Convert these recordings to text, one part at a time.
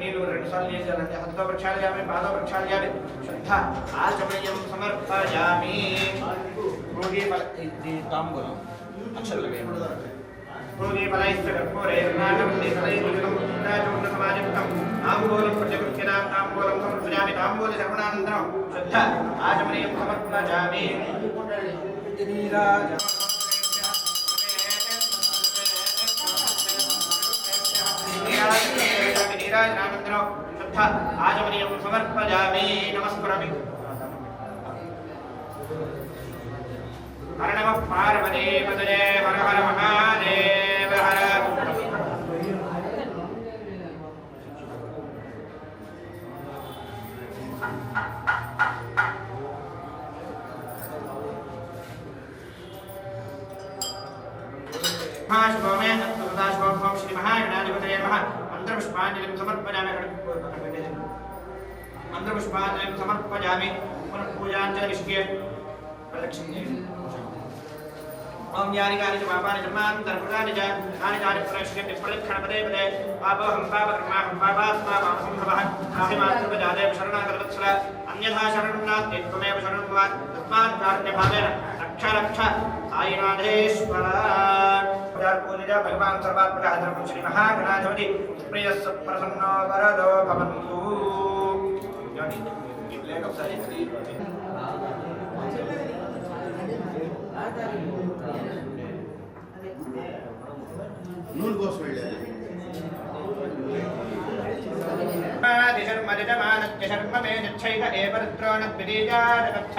నీళ్ళు 2 సార్లు చేశానంటే హస్త ప్రక్షాళయామి పాద ప్రక్షాళయామి శుద్ధ ఆచమయం సమర్పయామి భోగి ఫల ఇది తాంబూలం అక్షరాలు వేయండి భోగి ఫలైస్త కర్పూరైర్నాటవండి ఫలైర్యుతం రాజోన్న సమాజంతం తాంబూలం ప్రతికృత్యనాం తాంబూలం సమర్పయామి తాంబూల శర్వణానందరం శుద్ధ ఆచమయం సమర్పయామి నీరాజనానందరం శుద్ధ ఆచమనీయం సమర్పయామి నమస్కరామి హర నమః పార్వతీ పతయే హర హర మహాదేవ హర महाशुभमे सदाशिवों श्री महागणाधिपतये नमः मंत्रपुष्पांजलिं समर्पयामि मंत्रपुष्पांजलिं समर्पयामि पुनः पूजाञ्जलिष्ये प्रदक्षिणे ओम यानि कानि च पापानि जन्मान्तरकृतानि च तानि तानि प्रदक्षिणे प्रदक्षिणपदे पदे पापोऽहं पापकर्माहं पापात्मा पापसम्भवः नाहि मातृपजादेव शरणागतवत्सल अन्यथा शरणं नास्ति त्वमेव शरणं भव तस्मात् कारुण्यभावेन रक्ष रक्ष साईनाथेश्वर पूजा भगवान सर्वात्मकः धर्म श्री महागणाधिपति प्रिय प्रसन्नो वरदो भवन्तु नूल गोस शर्म शर्म मे निच्छैक एव रुद्रो न द्वितीयारगच्छ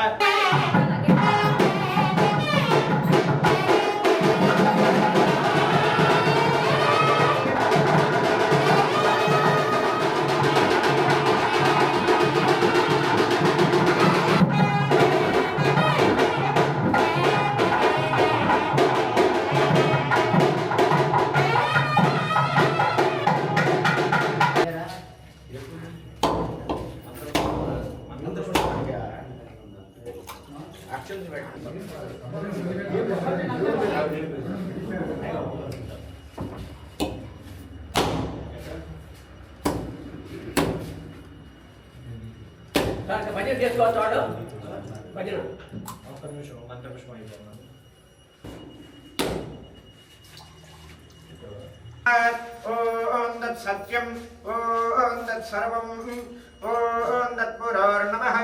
భజన చేసుకోవచ్చు వాడు భజన ఒక్క నిమిషం మంత్రపుష్పం అయిపోయింది ఓం దత్ సత్యం ఓం దత్ సర్వం ఓం దత్ పురోర్నమః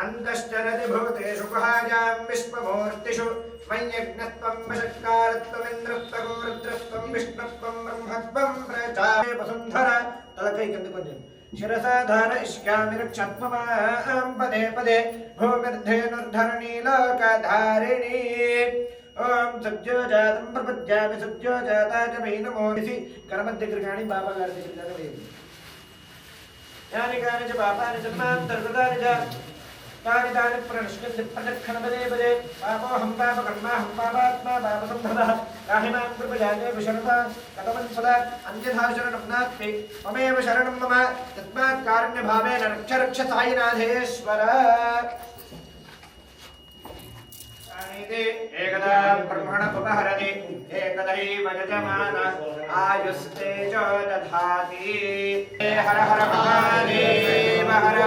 అంతశ్చరతి భూతేషు గుహాయాం విశ్వమూర్తిషు మయ్యజ్ఞత్వం వశత్కారత్వమింద్రత్వం రుద్రత్వం విష్ణుత్వం బ్రహ్మత్వం ప్రజాపతి వసుంధర తలకై కింద కొంచెం శిరసాధార ఇష్యామి రక్షత్వమాం పదే పదే భూమిర్ధేనుర్ధరణీ లోకధారిణీ ఓం సజ్జోజాతం ప్రపద్యామి సజ్జోజాతాయ వై నమో కర్మ దగ్గర కానీ బాబా గారి దగ్గర వేయండి యాని కాని చ పాపాని జన్మాంతర్గతాని చ तानि तानि प्रणश्यन्ति प्रदक्षिणपदे पदे पापोऽहं पापकर्माहं पापात्मा पापसम्भवः याहि मां कृपयाते विशरणता कथमं सदा अन्यथा शरणं नास्ति ममेव शरणं मम तस्मात् कारुण्यभावेन रक्ष रक्ष साईनाथेश्वर एकदा ब्रह्मणमुपहरति एकदैव यजमान आयुस्तेजो दधाति हर हर महादेव हर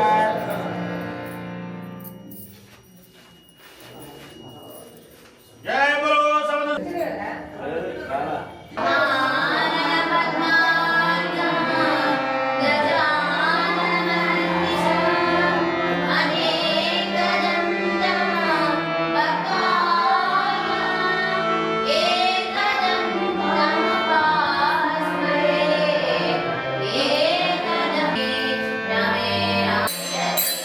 जय बोलो Yes.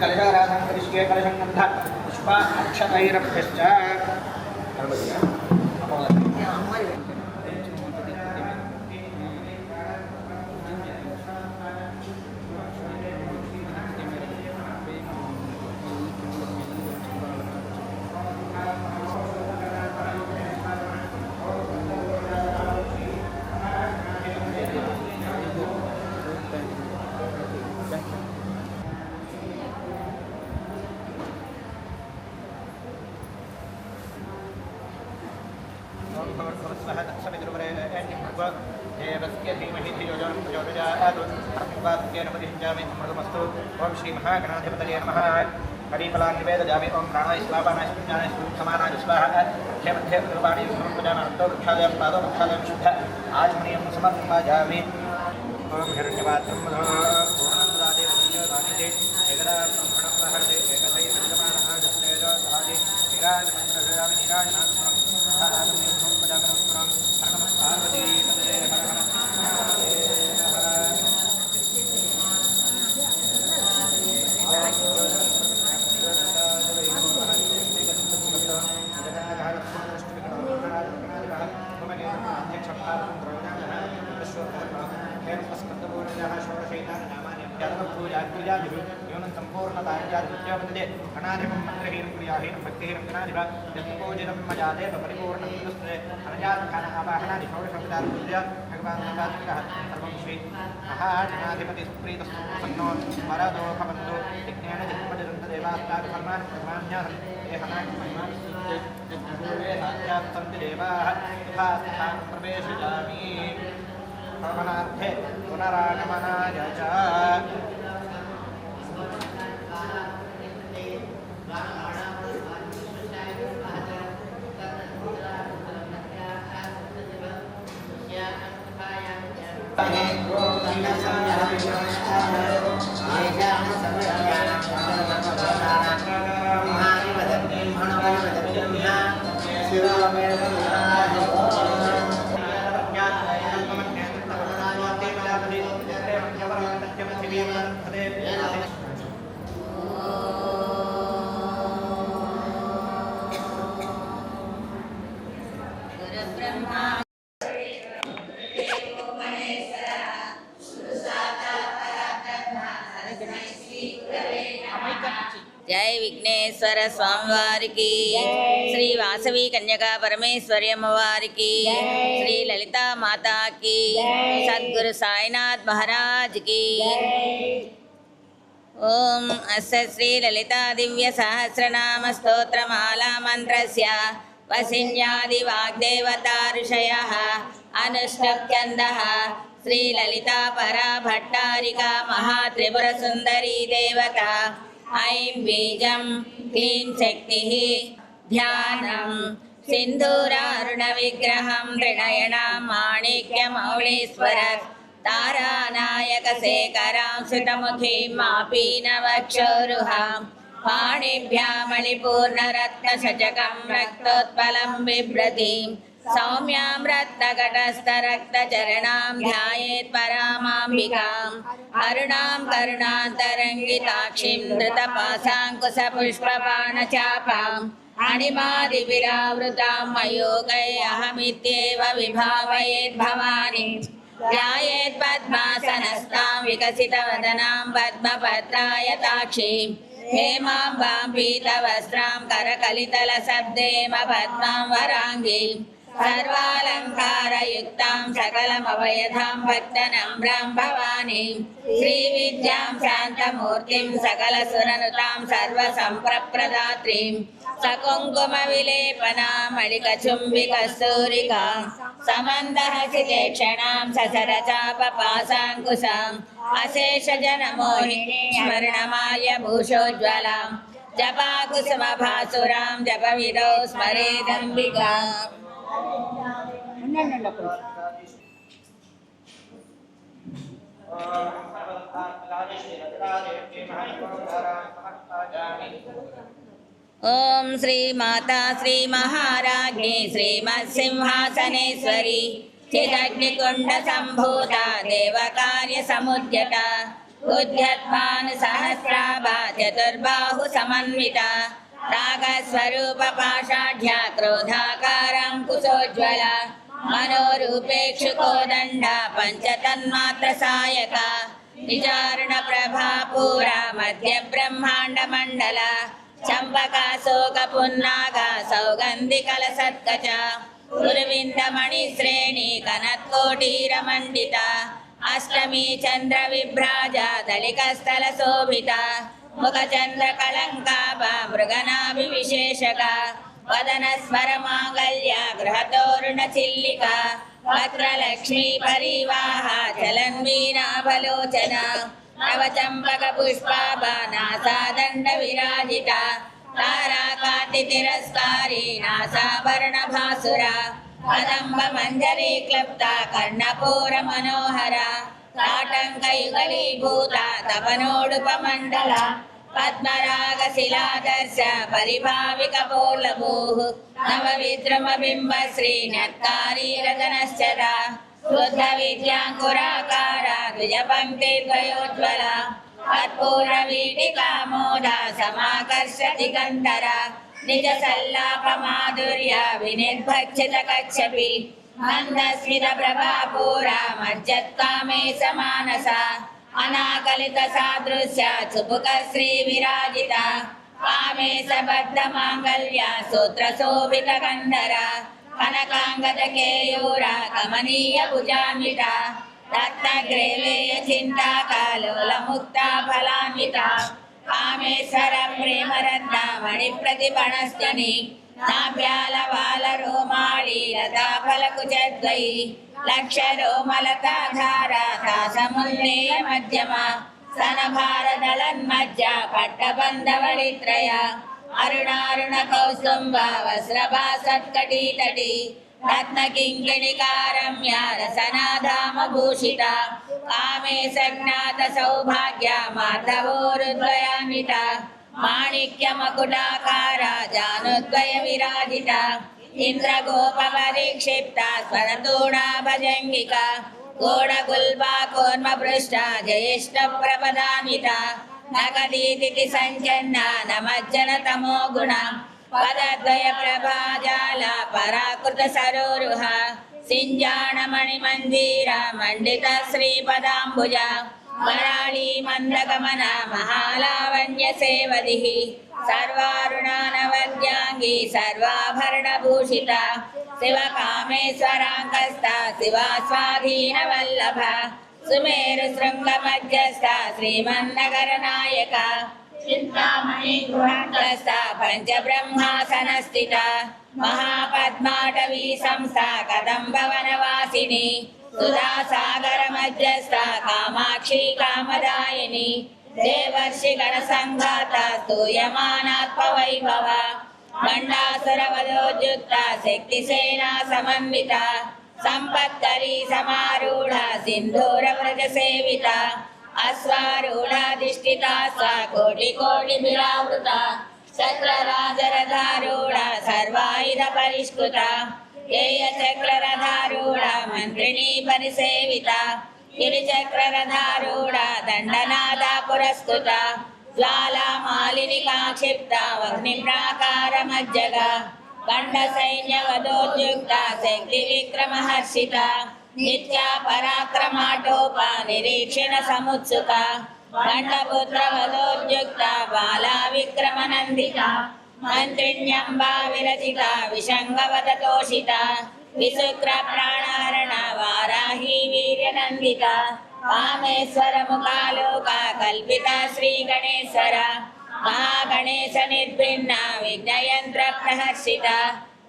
कलशाराधनकरिष्ये कलशङ्गन्ध पुष्प अक्षतैरभ्यश्च ओम श्री महागणाधिपतये नमः हरिफलान् निवेदयामि ओम प्राणाय स्वाहाय स्पृजानाय समानाय स्वाहा ध्ये मध्ये सर्वाणि समर्पयामि वृक्षालयं पादवृक्षालयं शुद्ध आचमनीयं समर्पयामि ओम हिरण्यपात्रं पूर्णमुदादेव दीयदानिदे एकदा ब्रह्मणप्रहरते एकथै विद्यमानः जस्तेजो धादि निराजमन्त्रयामि निराजनात्मनं आदमे समर्पयामि हरणं पार्वती तदे हर हर अनाधिपं मंत्रहीनं क्रियाहीनं भक्तिहीनं गणाधिप यत्पूजितं मजादेव परिपूर्णं नमस्ते अनजातखान आवाहनादि षोडशोपचार पूज्य भगवान् नवरात्रिकः सर्वं श्री महागणाधिपति सुप्रीतस्तु प्रसन्नो वरदो भवन्तु यज्ञेन जन्मजन्त देवास्तात् कर्माणि कर्माण्यः ये हनाय साक्षात् सन्ति देवाः तथा स्थानं प्रवेशयामि भवनार्थे पुनरागमनाय च జై విఘ్నేశ్వర స్వామివారికి, శ్రీ వాసవి కన్యకా పరమేశ్వరి అమ్మవారికి, శ్రీ లలితా మాతాకి, సద్గురు సాయినాథ్ మహారాజ్కి. ఓం అస్య శ్రీ లలితా దివ్య సహస్రనామ స్తోత్రమాలా మంత్రస్య వసిన్యాది వాగ్దేవతా ఋషయః అనుష్ఠప్యందః శ్రీ లలితా పరా భట్టారికా మహాత్రిపుర సుందరీ దేవత. ఐం బీజం క్లీం శక్తిః ధ్యానం సింధూరారుణ విగ్రహం త్రినయనాం మాణిక్యమౌళీశ్వర తారానాయక శేఖరాం శృతముఖీం మాపీనవక్షోరుహాం పాణిభ్యామళిపూర్ణరత్నశచకం రక్తోత్పలం బిభ్రతీం సౌమ్యాం రత్నకటస్థరక్తచరణాం ధ్యాయేత్ పరామాంబికాం అరుణాం కరుణాంతరంగితాక్షిం ధృతపాశాంకుశపుష్పబాణచాపాం అణిమాదివిరావృతాం మయోగై అహమిత్యేవ విభావయేద్భవాని ధ్యాయేత్ పద్మాసనస్తాం వికసితవదనాం పద్మపత్రాయతాక్షీం హేమాంబాం పీతవస్త్రాం కరకలితలసబ్దేమ పద్మాం వరాంగీం సర్వాలంకారయుక్తాం సకలమవయధాం భక్తనమ్రాం భవానీం శ్రీవిద్యాం శాంతమూర్తిం సకలసురనుతాం సర్వసంప్రప్రదాత్రీం సకుంకుమ విలేపనామళికచుంబికస్తూరికాం సమందహసితేక్షణాం ససరచాపపాశాంకుశాం అశేషజనమోహినీ స్మరణమాల్యభూషోజ్వలాం జపాకుసుమభాసురాం జపవిదో స్మరేదంబికాం. ఓం శ్రీ మాతా శ్రీ మహారాజ్ఞి శ్రీమత్సింహాసనేశ్వరి చిదగ్నికుండ సంభూత దేవకార్య సముద్యత ఉద్యత్మాను సహస్రాభా చతుర్బాహు సమన్విత రాగస్వరూప పాషాఢ్య క్రోధాకారం కుశోజ్వల మనోరూపేక్షుకోదండ పంచతన్మాత్ర సాయక నిజారుణ ప్రభాపూర మధ్య బ్రహ్మాండ మండల చంపకాశోక పున్నాగ సౌగంధికల సత్కచ గురువిందమణి శ్రేణి కనత్కోటీరమండిత అష్టమి చంద్ర విభ్రాజ దళికస్థల శోభిత ముఖ చంద్ర కళంకాభ మృగనాభి విశేషక వదన స్వర మాంగళ్య గృహతోరుణ చిల్లిక వక్రలక్ష్మీ పరివాహ చలన్వీనాభలోచన నవచంపక పుష్పాభానాసాదండ విరాజిత తారాకాంతి తిరస్కారీ నాసాభరణ భాసుర కదంబ మంజరీ క్లప్త కర్ణపూర మనోహర తాటంకయుగలీభూత తపనోడుపమండల పద్మరాగ శిలాదర్శ పరిభావిక పోలభూః నవ విద్రుమ బింబ శ్రీనత్కారీ రతనశ్చర శుద్ధ విద్యాంకురాకార ద్విజ పంక్తి ద్వయోజ్వల కర్పూర వీటికామోద సమాకర్ష దిగంధర నిజ సల్లాప మాధుర్య వినిర్భక్షిత కచ్చపి మందస్మిత ప్రభాపూర మజ్జత్కామే సమానస అనాకలిత సాదృశ్య చుబుక శ్రీ విరాజిత కామేశ బద్ధ మాంగళ్య సూత్ర శోభిత కందర కనకాంగద కేయూర కమనీయ భుజాన్విత దత్తగ్రేలేయ చింతాకాలోల ముక్త ఫలాన్విత కామేశ్వర ప్రేమరత్న మణి ప్రతిపణస్తని నాభ్యాల వాల రోమాళి లతా ఫలకు చద్వై లక్ష రోమలతాధార తాసముల్లేయ మధ్యమ సన భారదళన్మధ్య పట్టబంధవళిత్రయ అరుణారుణ కౌస్తుంభ వస్రభా సత్కటీతటి రత్న కింకిణికారమ్య రసనాధామ భూషిత కామేశ జ్ఞాత సౌభాగ్య మాధవోరుద్వయాన్విత మాణిక్య మకుటాకార జానుద్వయ విరాజిత ఇంద్రగోప పరిక్షిప్త స్వరతూణా భజంగిక గోడగుల్బా కూర్మ పృష్ట జయేష్ట ప్రపదాన్విత నగదీతి సంచన్న నమజ్జన తమో గుణ పదద్వయ ప్రభాజాల పరాకృత సరోరుహ సింజాణమణి మందిర మండిత శ్రీపదాంబుజ मराळी मन्दगमना महालावण्यसेवदिः सर्वारुणानवद्यांगी सर्वाभरणभूषिता शिवकामेश्वराङ्कस्था शिवा स्वाधीनवल्लभा सुमेरुशृङ्गमध्यस्था श्रीमन्नगरनायका चिन्तामणि गृहस्थस्था पञ्चब्रह्मासनस्थिता महापद्माटवी संस्था कदम्बवनवासिनी सुधासागरमध्यस्था कामाक्षी कामदायिनी देवर्षिगणसङ्घाता स्तूयमानात्मवैभवा मण्डासुरवधोद्युक्ता शक्तिसेना समन्विता सम्पत्करी समारूढा सिन्धूरव्रजसेविता अश्वारूढाधिष्ठिता सा कोटिकोटिभिरावृता चक्रराजरथारूढा सर्वायुधपरिष्कृता चक्ररथारूढा मन्त्रिणी परिसेविता गिरिचक्ररथारूढा दण्डनादा पुरस्कृता ज्वालामालिनिका क्षिप्ता अग्निप्राकारमज्जगा खण्डसैन्यवधोद्युक्ता शक्तिविक्रमहर्षिता नित्या पराक्रमाटोपा निरीक्षण समुत्सुका खण्डपुत्रवधोद्युक्ता बाला विक्रमनन्दिता मन्त्रिण्यम्बा विरचिता विशङ्गवदतोषिता विशुक्रप्राणहरणा वाराही वीर्यनन्दिता कामेश्वरमुखालोका कल्पिता श्रीगणेश्वरा महागणेश निर्भिन्ना विघ्नयन्त्रप्रहर्षिता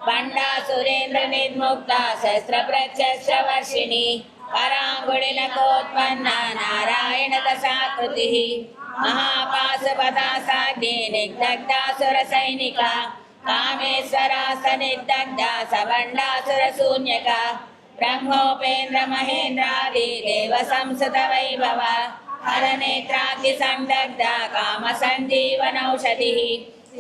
पण्डासुरेन्द्र निर्मुक्ता शस्त्रप्रत्यस्त्रवर्षिणी कराङ्गुलिनकोत्पन्ना नारायण दशाकृतिः महापाशुपता साध्ये निग्धग्धासुरसैनिका कामेश्वरासनिर्दग्धा सवण्डासुरशून्यका ब्रह्मोपेन्द्र महेन्द्रादि देव संसुत वैभव हरनेत्राग्निसंदग्धा कामसञ्जीवनौषधिः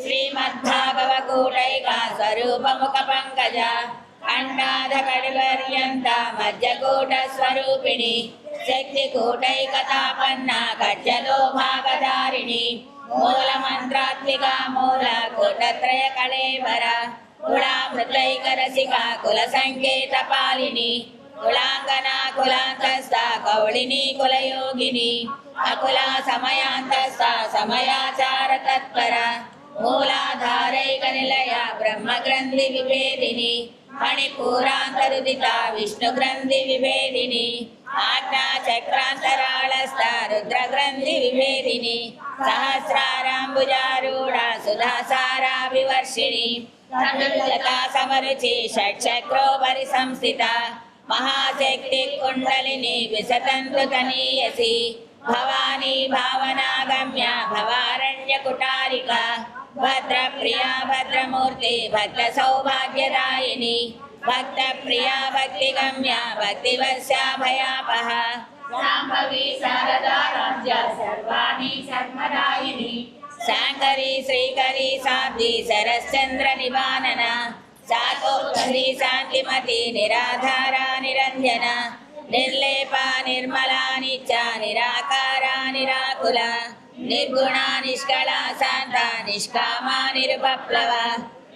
श्रीमद्भागवकूटैका स्वरूपमुखपङ्कजा अण्डाधकटिपर्यन्ता मध्यकूटस्वरूपिणी शक्तिकूटैकतापन्ना कज्जलो भागधारिणी मूलमन्त्रात्मिका मूलकूटत्रयकळेवर कुलामृतैकरसिका कुलसङ्केतपालिनी कुलाङ्गना कुलान्तस्था कौलिनी कुलयोगिनी अकुला समयान्तस्था समयाचारतत्परा मूलाधारैकनिलया ब्रह्मग्रन्थि विभेदिनी मणिपूरान्तरुदिता विष्णुग्रन्थि विभेदिनी आज्ञाचक्रान्तराळस्था रुद्रग्रन्थि विभेदिनी सहस्राराम्बुजारूढा सुधासाराभिवर्षिणी तनुजता समरुचि षट्चक्रोपरि संस्थिता महाशक्ति कुण्डलिनी विसतन्तुतनीयसी भवानी भावनागम्या भवारण्यकुटारिका भद्रप्रिया भद्रमूर्ति भक्तसौभाग्यदायिनी भक्तप्रिया भक्तिगम्या भक्तिवश्या भयापहा शाम्भवी शारदा राज्या सर्वाणि सर्वदायिनी शाङ्करी श्रीकरी शाब्दी शरश्चन्द्र निवानना शाकोत्तरी शान्तिमती निराधारा निरञ्जना निर्लेपा निर्मला नित्या निराकारा निराकुला निर्गुणा निष्कला शान्ता निष्कामा निरुपप्लवा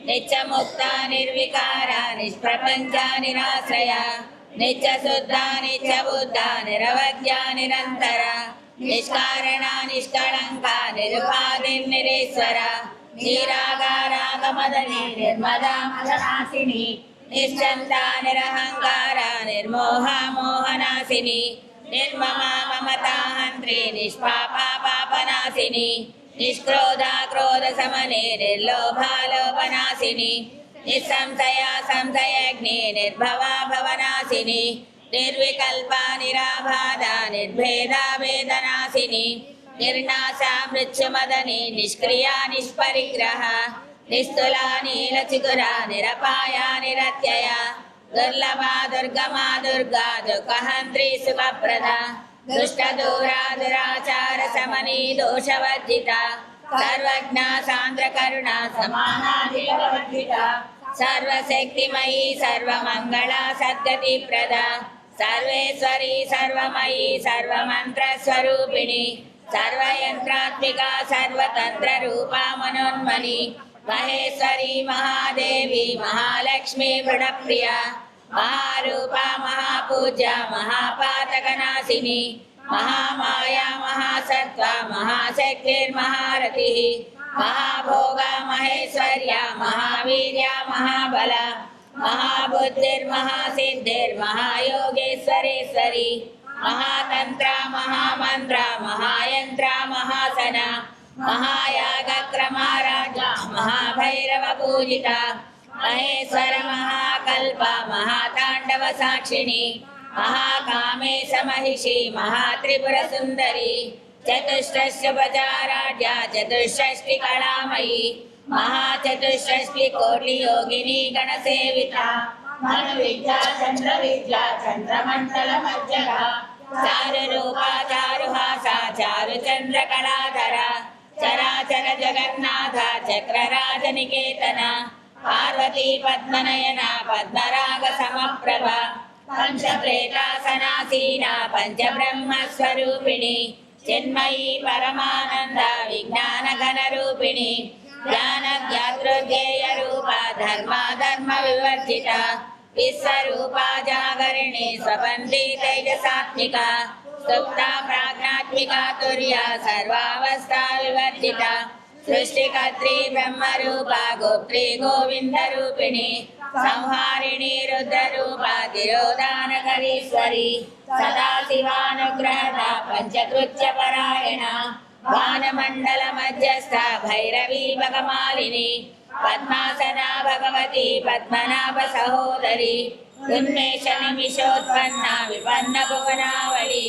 नित्यमुक्ता निर्विकारा निष्प्रपञ्चा निराश्रया नित्यशुद्धा नित्यबुद्धा निरवद्या निरन्तरा निष्कारणा निष्कळङ्का निरुपाधिर्निरेश्वरा निरागारागमदनी निर्मदा मदनासिनी निश्चन्ता निरहङ्कारा निर्मोहा मोहनासिनी निर्ममा ममता हन्त्री निष्पापा पापनासिनी निष्क्रोधा क्रोधशमने निर्लोभा लोभनासिनी निस्संशया संशयग्नि निर्भवा भवनासिनी निर्विकल्पा निराबाधा निर्भेदा वेदनासिनी निर्नाशा मृत्युमदनी निष्क्रिया निष्परिग्रहा निस्तुला नीलचिगुरा निरपाया निरत्यया दुर्लभा दुर्गमा दुर्गा दुःखहन्त्री सुखप्रदा दुष्टदूरा दुराचार समनी दोषवर्जिता सर्वज्ञा सान्द्रकरुणा समानाधिकवर्जिता सर्वशक्तिमयी सर्वमङ्गला सद्गतिप्रदा सर्वेश्वरी सर्वमयी सर्वमन्त्रस्वरूपिणी सर्वयन्त्रात्मिका सर्वतन्त्ररूपा मनोन्मनी महेश्वरी महादेवी महालक्ष्मी मृडप्रिया महारूपा महापूज्या महापातकनाशिनी महामाया महासत्त्वा महाशक्तिर्महारथिः महाभोगा महेश्वर्या महावीर्या महाबला महाबुद्धिर्महासिद्धिर्महायोगेश्वरेश्वरी महातंत्रा महामंत्रा महायंत्रा महासना महायागक्रमाराजा महाभैरव पूजिता महेश्वर महाकल्प महातांडव साक्षिणी महाकामेश महिषी महात्रिपुर सुंदरी चतुष्षष्टि प्रजाराज्या चतुष्षष्टि कलामयी महाचतुष्षष्टि कोटि योगिनी गणसेविता मनोविद्या चंद्रविद्या चंद्रमंडल मध्यगा चारुरूपा चारुहासा चारुचंद्र कलाधरा चराचर जगन्नाथ चक्रराज निकेतन पार्वती पद्मनयना पद्मराग समप्रभा पंचप्रेतासनासीना पंचब्रह्म स्वरूपिणी चिन्मयी परमानंद विज्ञान घन रूपिणी ज्ञान ज्ञातृज्ञेय रूपा धर्मा धर्म विवर्जिता विश्वरूपा जागरिणी स्वबंधी तेजसात्मिका सुप्ता प्राज्ञात्मिका तुर्या सर्वावस्था विवर्जिता सृष्टिकर्त्री ब्रह्मरूपा गोत्री गोविंद रूपिणी संहारिणी रुद्ररूपा तिरोधानकरीश्वरी सदा शिवानुग्रहदा पंचकृत्य परायणा गानमंडल मध्यस्था भैरवी भगमालिनी पद्मासना भगवती पद्मनाभ सहोदरी उन्मेष निमिषोत्पन्ना विपन्न भुवनावली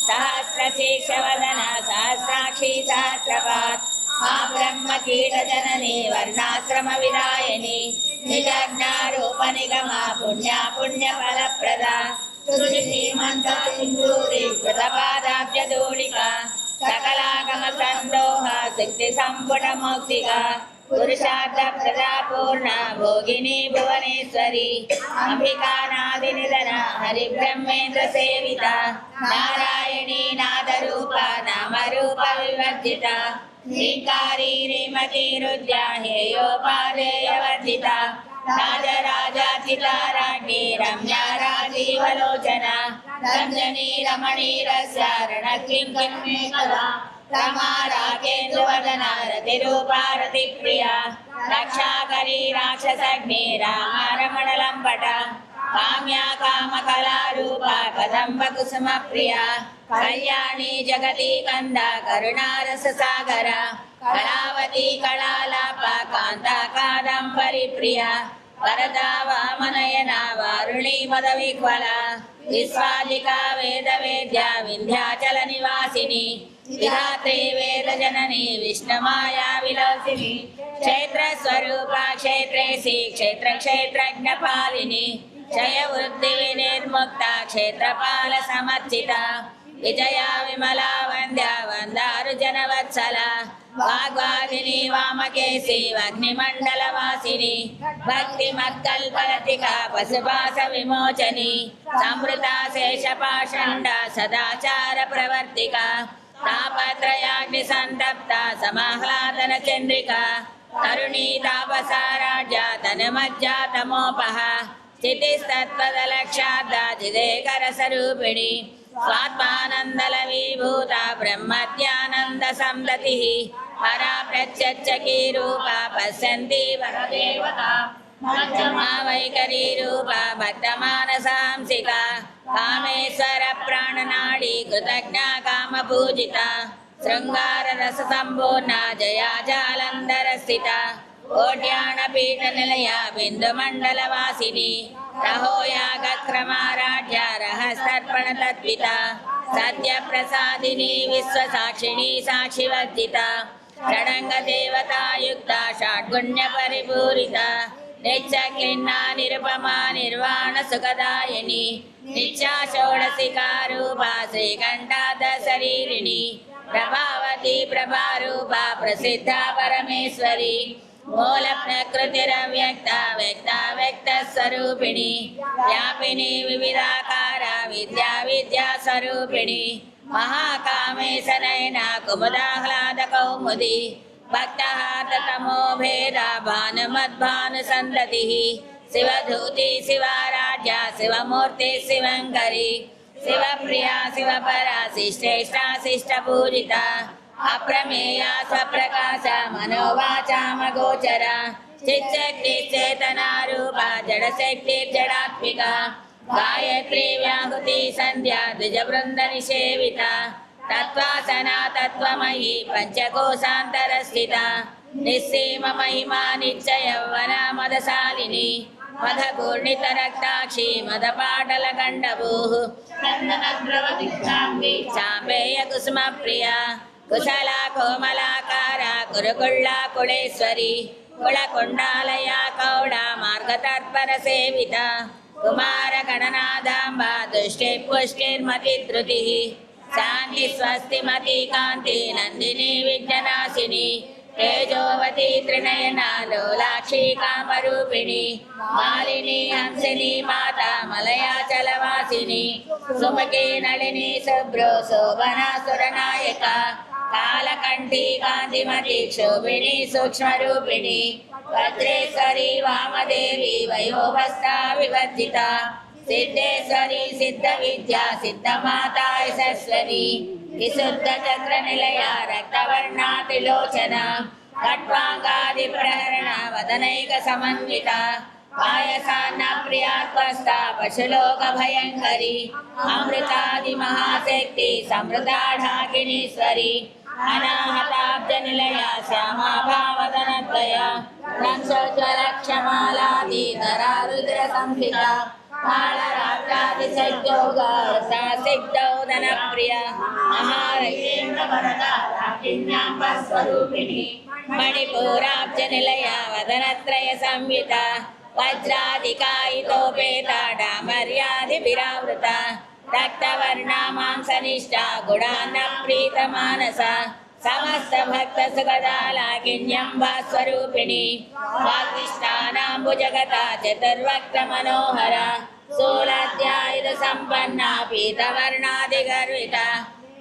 सहस्रशीर्षवदना सहस्राक्षी सहस्रपात् ब्रह्म कीट जननी वर्णाश्रम विदायिनी निजज्ञारूप निगमा पुण्या पुण्य फलप्रदा श्रीमंता सिंधूरी कृतपादाब्ज धूलिका सकलागम संदोह सिद्धि संपुट मौक्तिका पुरुषार्थ प्रदा पूर्ण भोगिनी भुवनेश्वरी अंबिका नादि निधन हरि ब्रह्मेन्द्र सेविता नारायणी नाद रूपा नाम रूप विवर्जिता नीकारी रीमती रुद्रा हेयोपादेयवर्जिता राजराजाचिता राज्ञी रम्या राजीवलोचना रंजनी रमणी रसारण किं किं मे कदा रमा राकेन्दुवदना रतिरूपा रतिप्रिया रक्षाकरी राक्षसग्नि रामा रमणलम्पटा काम्या कामकलारूपा कदम्ब कुसुमप्रिया कल्याणी जगती कंदा करुणारस सागरा कलावती कलालापा कांता कादंबरी प्रिया वरदा वामनयना वारुणी मदविह्वला विश्वादिका वेद वेद्या विंध्याचल निवासिनी विधात्री वेद जननी विष्णुमाया विलासिनी क्षेत्र स्वरूपा क्षेत्रेसी क्षेत्र क्षेत्रज्ञ पालिनी जय वृद्धि विनिर्मुक्ता क्षेत्रपाल समर्चिता विजया विमला वंद्या वंदारुजन वत्सला वाग्वादिनी वामकेशी अग्निमंडल वासिनी भक्ति मत्कल्पलतिका पशुपाश विमोचनी समृता शेषपाषण्डा सदाचार प्रवर्तिका तापत्रयाग्नि संतप्ता समाह्लादन चंद्रिका तरुणी तापसाराज्या तनुमज्जा तमोपः चितिस्तत्पदलक्षाब्दा चिदेकर स्वरूपिणी स्वात्मानंदल विभूता ब्रह्मत्यानंद संदतिः परा प्रत्यक्षकी रूपा पश्यन्ति वरदेवता मध्यमा वैखरी रूपा भक्तमानसांसिका कामेश्वर प्राणनाडी कृतज्ञा काम पूजिता शृंगार रस संपूर्णा जया जालंधर स्थिता कोट्यान पीठ निलया बिंदु मंडल वासिनी रहो यागक्रमाराध्या रहस्तर्पण तत्पिता सत्य प्रसादिनी विश्व साक्षिणी साक्षिवर्जिता षडंग देवता युक्ता षड्गुण्य परिपूरिता नित्य क्लिन्ना निरुपमा निर्वाण सुखदायिनी नित्या षोडशिका रूपा श्रीकंठाद शरीरिणी प्रभावती प्रभारूपा प्रसिद्धा परमेश्वरी मूल प्रकृतिरव्यक्ता व्यक्ता व्यक्त स्वरूपिणी व्यापिनी विविधाकारा विद्या विद्या स्वरूपिणी महाकामेश नयना कुमुदाह्लाद कौमुदी भक्तहात तमो भेदा भानुमद्भानु संततिः शिवधूति शिवाराध्या शिवमूर्ति शिवङ्करी शिवप्रिया शिवपरा शिष्टेष्टा शिष्टपूजिता अप्रमेया स्वप्रकाश मनोवाचामगोचरा चित्शक्ति चेतनारूपा जडशक्ति जडात्मिका गायत्री व्याहुति संध्या द्विजवृन्दनिषेविता तत्त्वासना तत्त्वमयी पञ्चकोशान्तरस्थिता निस्सीम महिमा नित्ययौवना मदशालिनी मदपूर्णितरक्ताक्षी मदपाटलगण्डभूः चाम्बेय कुसुमप्रिया कुशला कोमलाकारा कुरुकुल्ला कुलेश्वरी कुलकुण्डालया कौडा मार्गतत्परसेविता कुमारगणनादाम्बा दुष्टे पुष्टिर्मतिधृतिः शान्ति स्वस्तिमती कान्ति नन्दिनी विघ्ननाशिनी तेजोवती त्रिनयना लोलाक्षी कामरूपिणी मालिनी हंसिनी माता मलयाचलवासिनी सुमुखी नलिनी शुभ्रो शोभना सुरनायका कालकण्ठी कान्तिमती क्षोभिणी सूक्ष्मरूपिणी भद्रेश्वरी वामदेवी वयोभस्ता विवर्जिता सिद्धेश्वरी सिद्धविद्या सिद्धमाता यशस्वरी विशुद्धचक्रनिलया रक्तवर्णा त्रिलोचना खट्वाङ्गादिप्रहरणा वदनैकसमन्विता पायसान्नप्रिया त्वस्ता पशुलोकभयङ्करी अमृतादिमहाशक्ति समृताढाकिनीश्वरी अनाहताब्जनिलया श्यामा भावदनद्वया रक्षमालादिधरा रुद्रसंहिता कालरात्रादिशक्योगा सिद्धौदनप्रिया महारयेन्द्रवरदाकिन्याम्बस्वरूपिणी मणिपूराब्जनिलया वदनत्रय संयुता वज्रादिकायितोपेता डामर्यादिभिरावृता रक्तवर्णा मांसनिष्ठा गुणान्नप्रीतमानसा समस्त भक्त सुखदालाकिन्यम्बा स्वरूपिणी वाग्निष्ठानाम्बुजगता चतुर्वक्त्र मनोहरा शूलाध्यायुध संपन्ना पीतवर्णादिगर्विता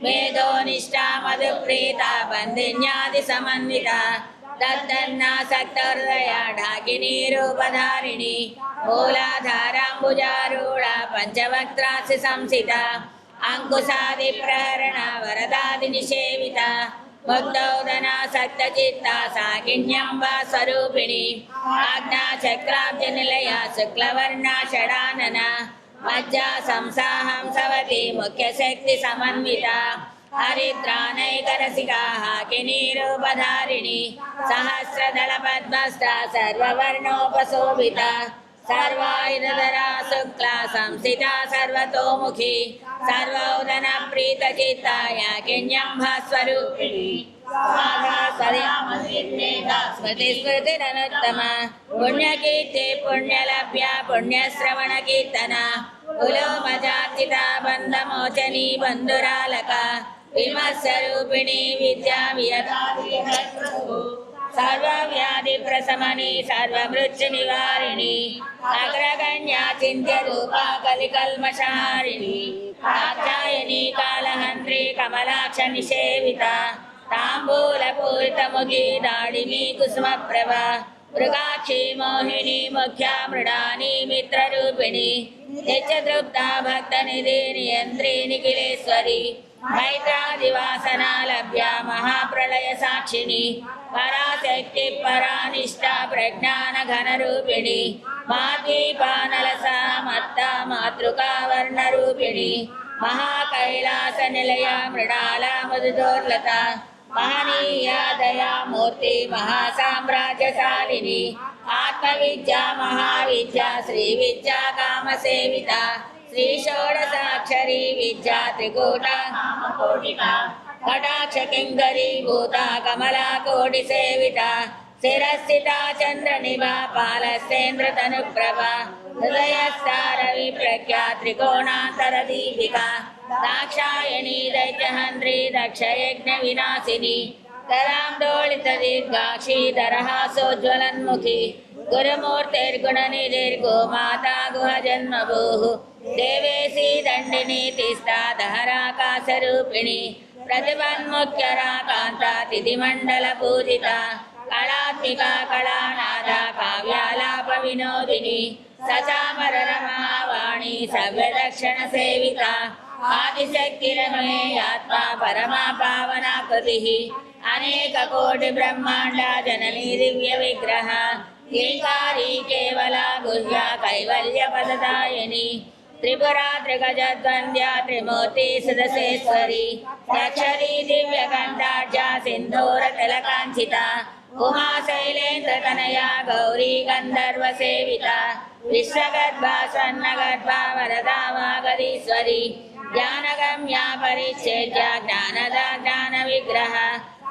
मेधोनिष्ठा मधुप्रीता बन्दिन्यादि समन्विता दत्तन्नासक्तहृदया ढाकिनी रूपधारिणी मूलाधाराम्बुजारूढा पञ्चवक्त्रासि संसिता अंकुशादिप्रहरणा वरदादिनिषेविता मुग्धौदनासक्तचित्ता साकिन्यम्बा स्वरूपिणी आज्ञाचक्राब्जनिलया शुक्लवर्णा षडानना मज्जा संसाहंसवती मुख्यशक्तिसमन्विता हरिद्रानैकरसिका हाकिनीरूपधारिणी सहस्रदलपद्मस्था सर्ववर्णोपशोभिता सर्वायुधरा शुक्ला संस्थिता सर्वतोमुखी सर्वौदना प्रीतचित्ता याकिन्यम्बा स्वरूपिणी स्मृतिस्मृतिरनुत्तमा पुण्यकीर्ति पुण्यलभ्या पुण्यश्रवणकीर्तना कुलोमजार्चिता बन्धमोचनी बन्धुरालका विमर्शरूपिणी विद्या वियता सर्वव्याधिप्रशमनी सर्वमृत्युनिवारिणी अग्रगण्या चिन्त्यरूपा कलिकल्मषहारिणी कात्यायनी कालहन्त्री कमलाक्षनिषेविता ताम्बूलपूरितमुखी दाडिनी कुसुमप्रभा मृगाक्षी मोहिनी मुख्या मृडानी मित्ररूपिणी नित्यतृप्ता भक्तनिधि नियन्त्री निखिलेश्वरी मैत्रादिवासना लभ्या महाप्रलय साक्षिणी पराशक्ति परानिष्ठा प्रज्ञान घनरूपिणी माद्वीपानलसा मत्ता मातृका वर्णरूपिणी महाकैलास निलया मृणाला मधुदोर्लता महनीया दया मूर्ति महासाम्राज्यशालिनी आत्मविद्या महाविद्या श्रीविद्या कामसेविता श्री षोडशाक्षरी विद्या त्रिकूटा कटाक्ष किङ्करी भूता कमला कोटि सेविता शिरस्थिता चन्द्रनिभा पालस्तेन्द्रतनुप्रभा हृदयस्था रवि प्रख्या त्रिकोणान्तरदीपिका दाक्षायणी दैत्यहन्त्री दक्षयज्ञ विनाशिनी कराम्दोलित दीर्घाक्षी दरहासोज्ज्वलन्मुखी गुरुमूर्तिर्गुणनिधिर्गो माता गुहजन्मभूः देवेशी दण्डिनी तिस्ता दहराकाशरूपिणी प्रतिपन्मुख्यरा कान्ता तिथिमण्डलपूजिता कलात्मिका कलानादा काव्यालापविनोदिनी सचामररमा वाणी सव्यदक्षिणसेविता आदिशक्तिरमे आत्मा परमा पावनाकृतिः अनेक कोटि ब्रह्मांड जननी दिव्य विग्रह कीकारी केवला गुह्या कैवल्य पददायिनी त्रिपुरा त्रिगजद्वन्द्या त्रिमूर्ति सदसेश्वरी दक्षरी दिव्य गंधाढ्या सिंधूर तिलकांचिता उमा शैलेन्द्र तनया गौरी गंधर्व सेविता विश्वगर्भा स्वर्णगर्भा वरदा वागदीश्वरी ज्ञानगम्या परिच्छेद्या ज्ञानदा ज्ञान विग्रह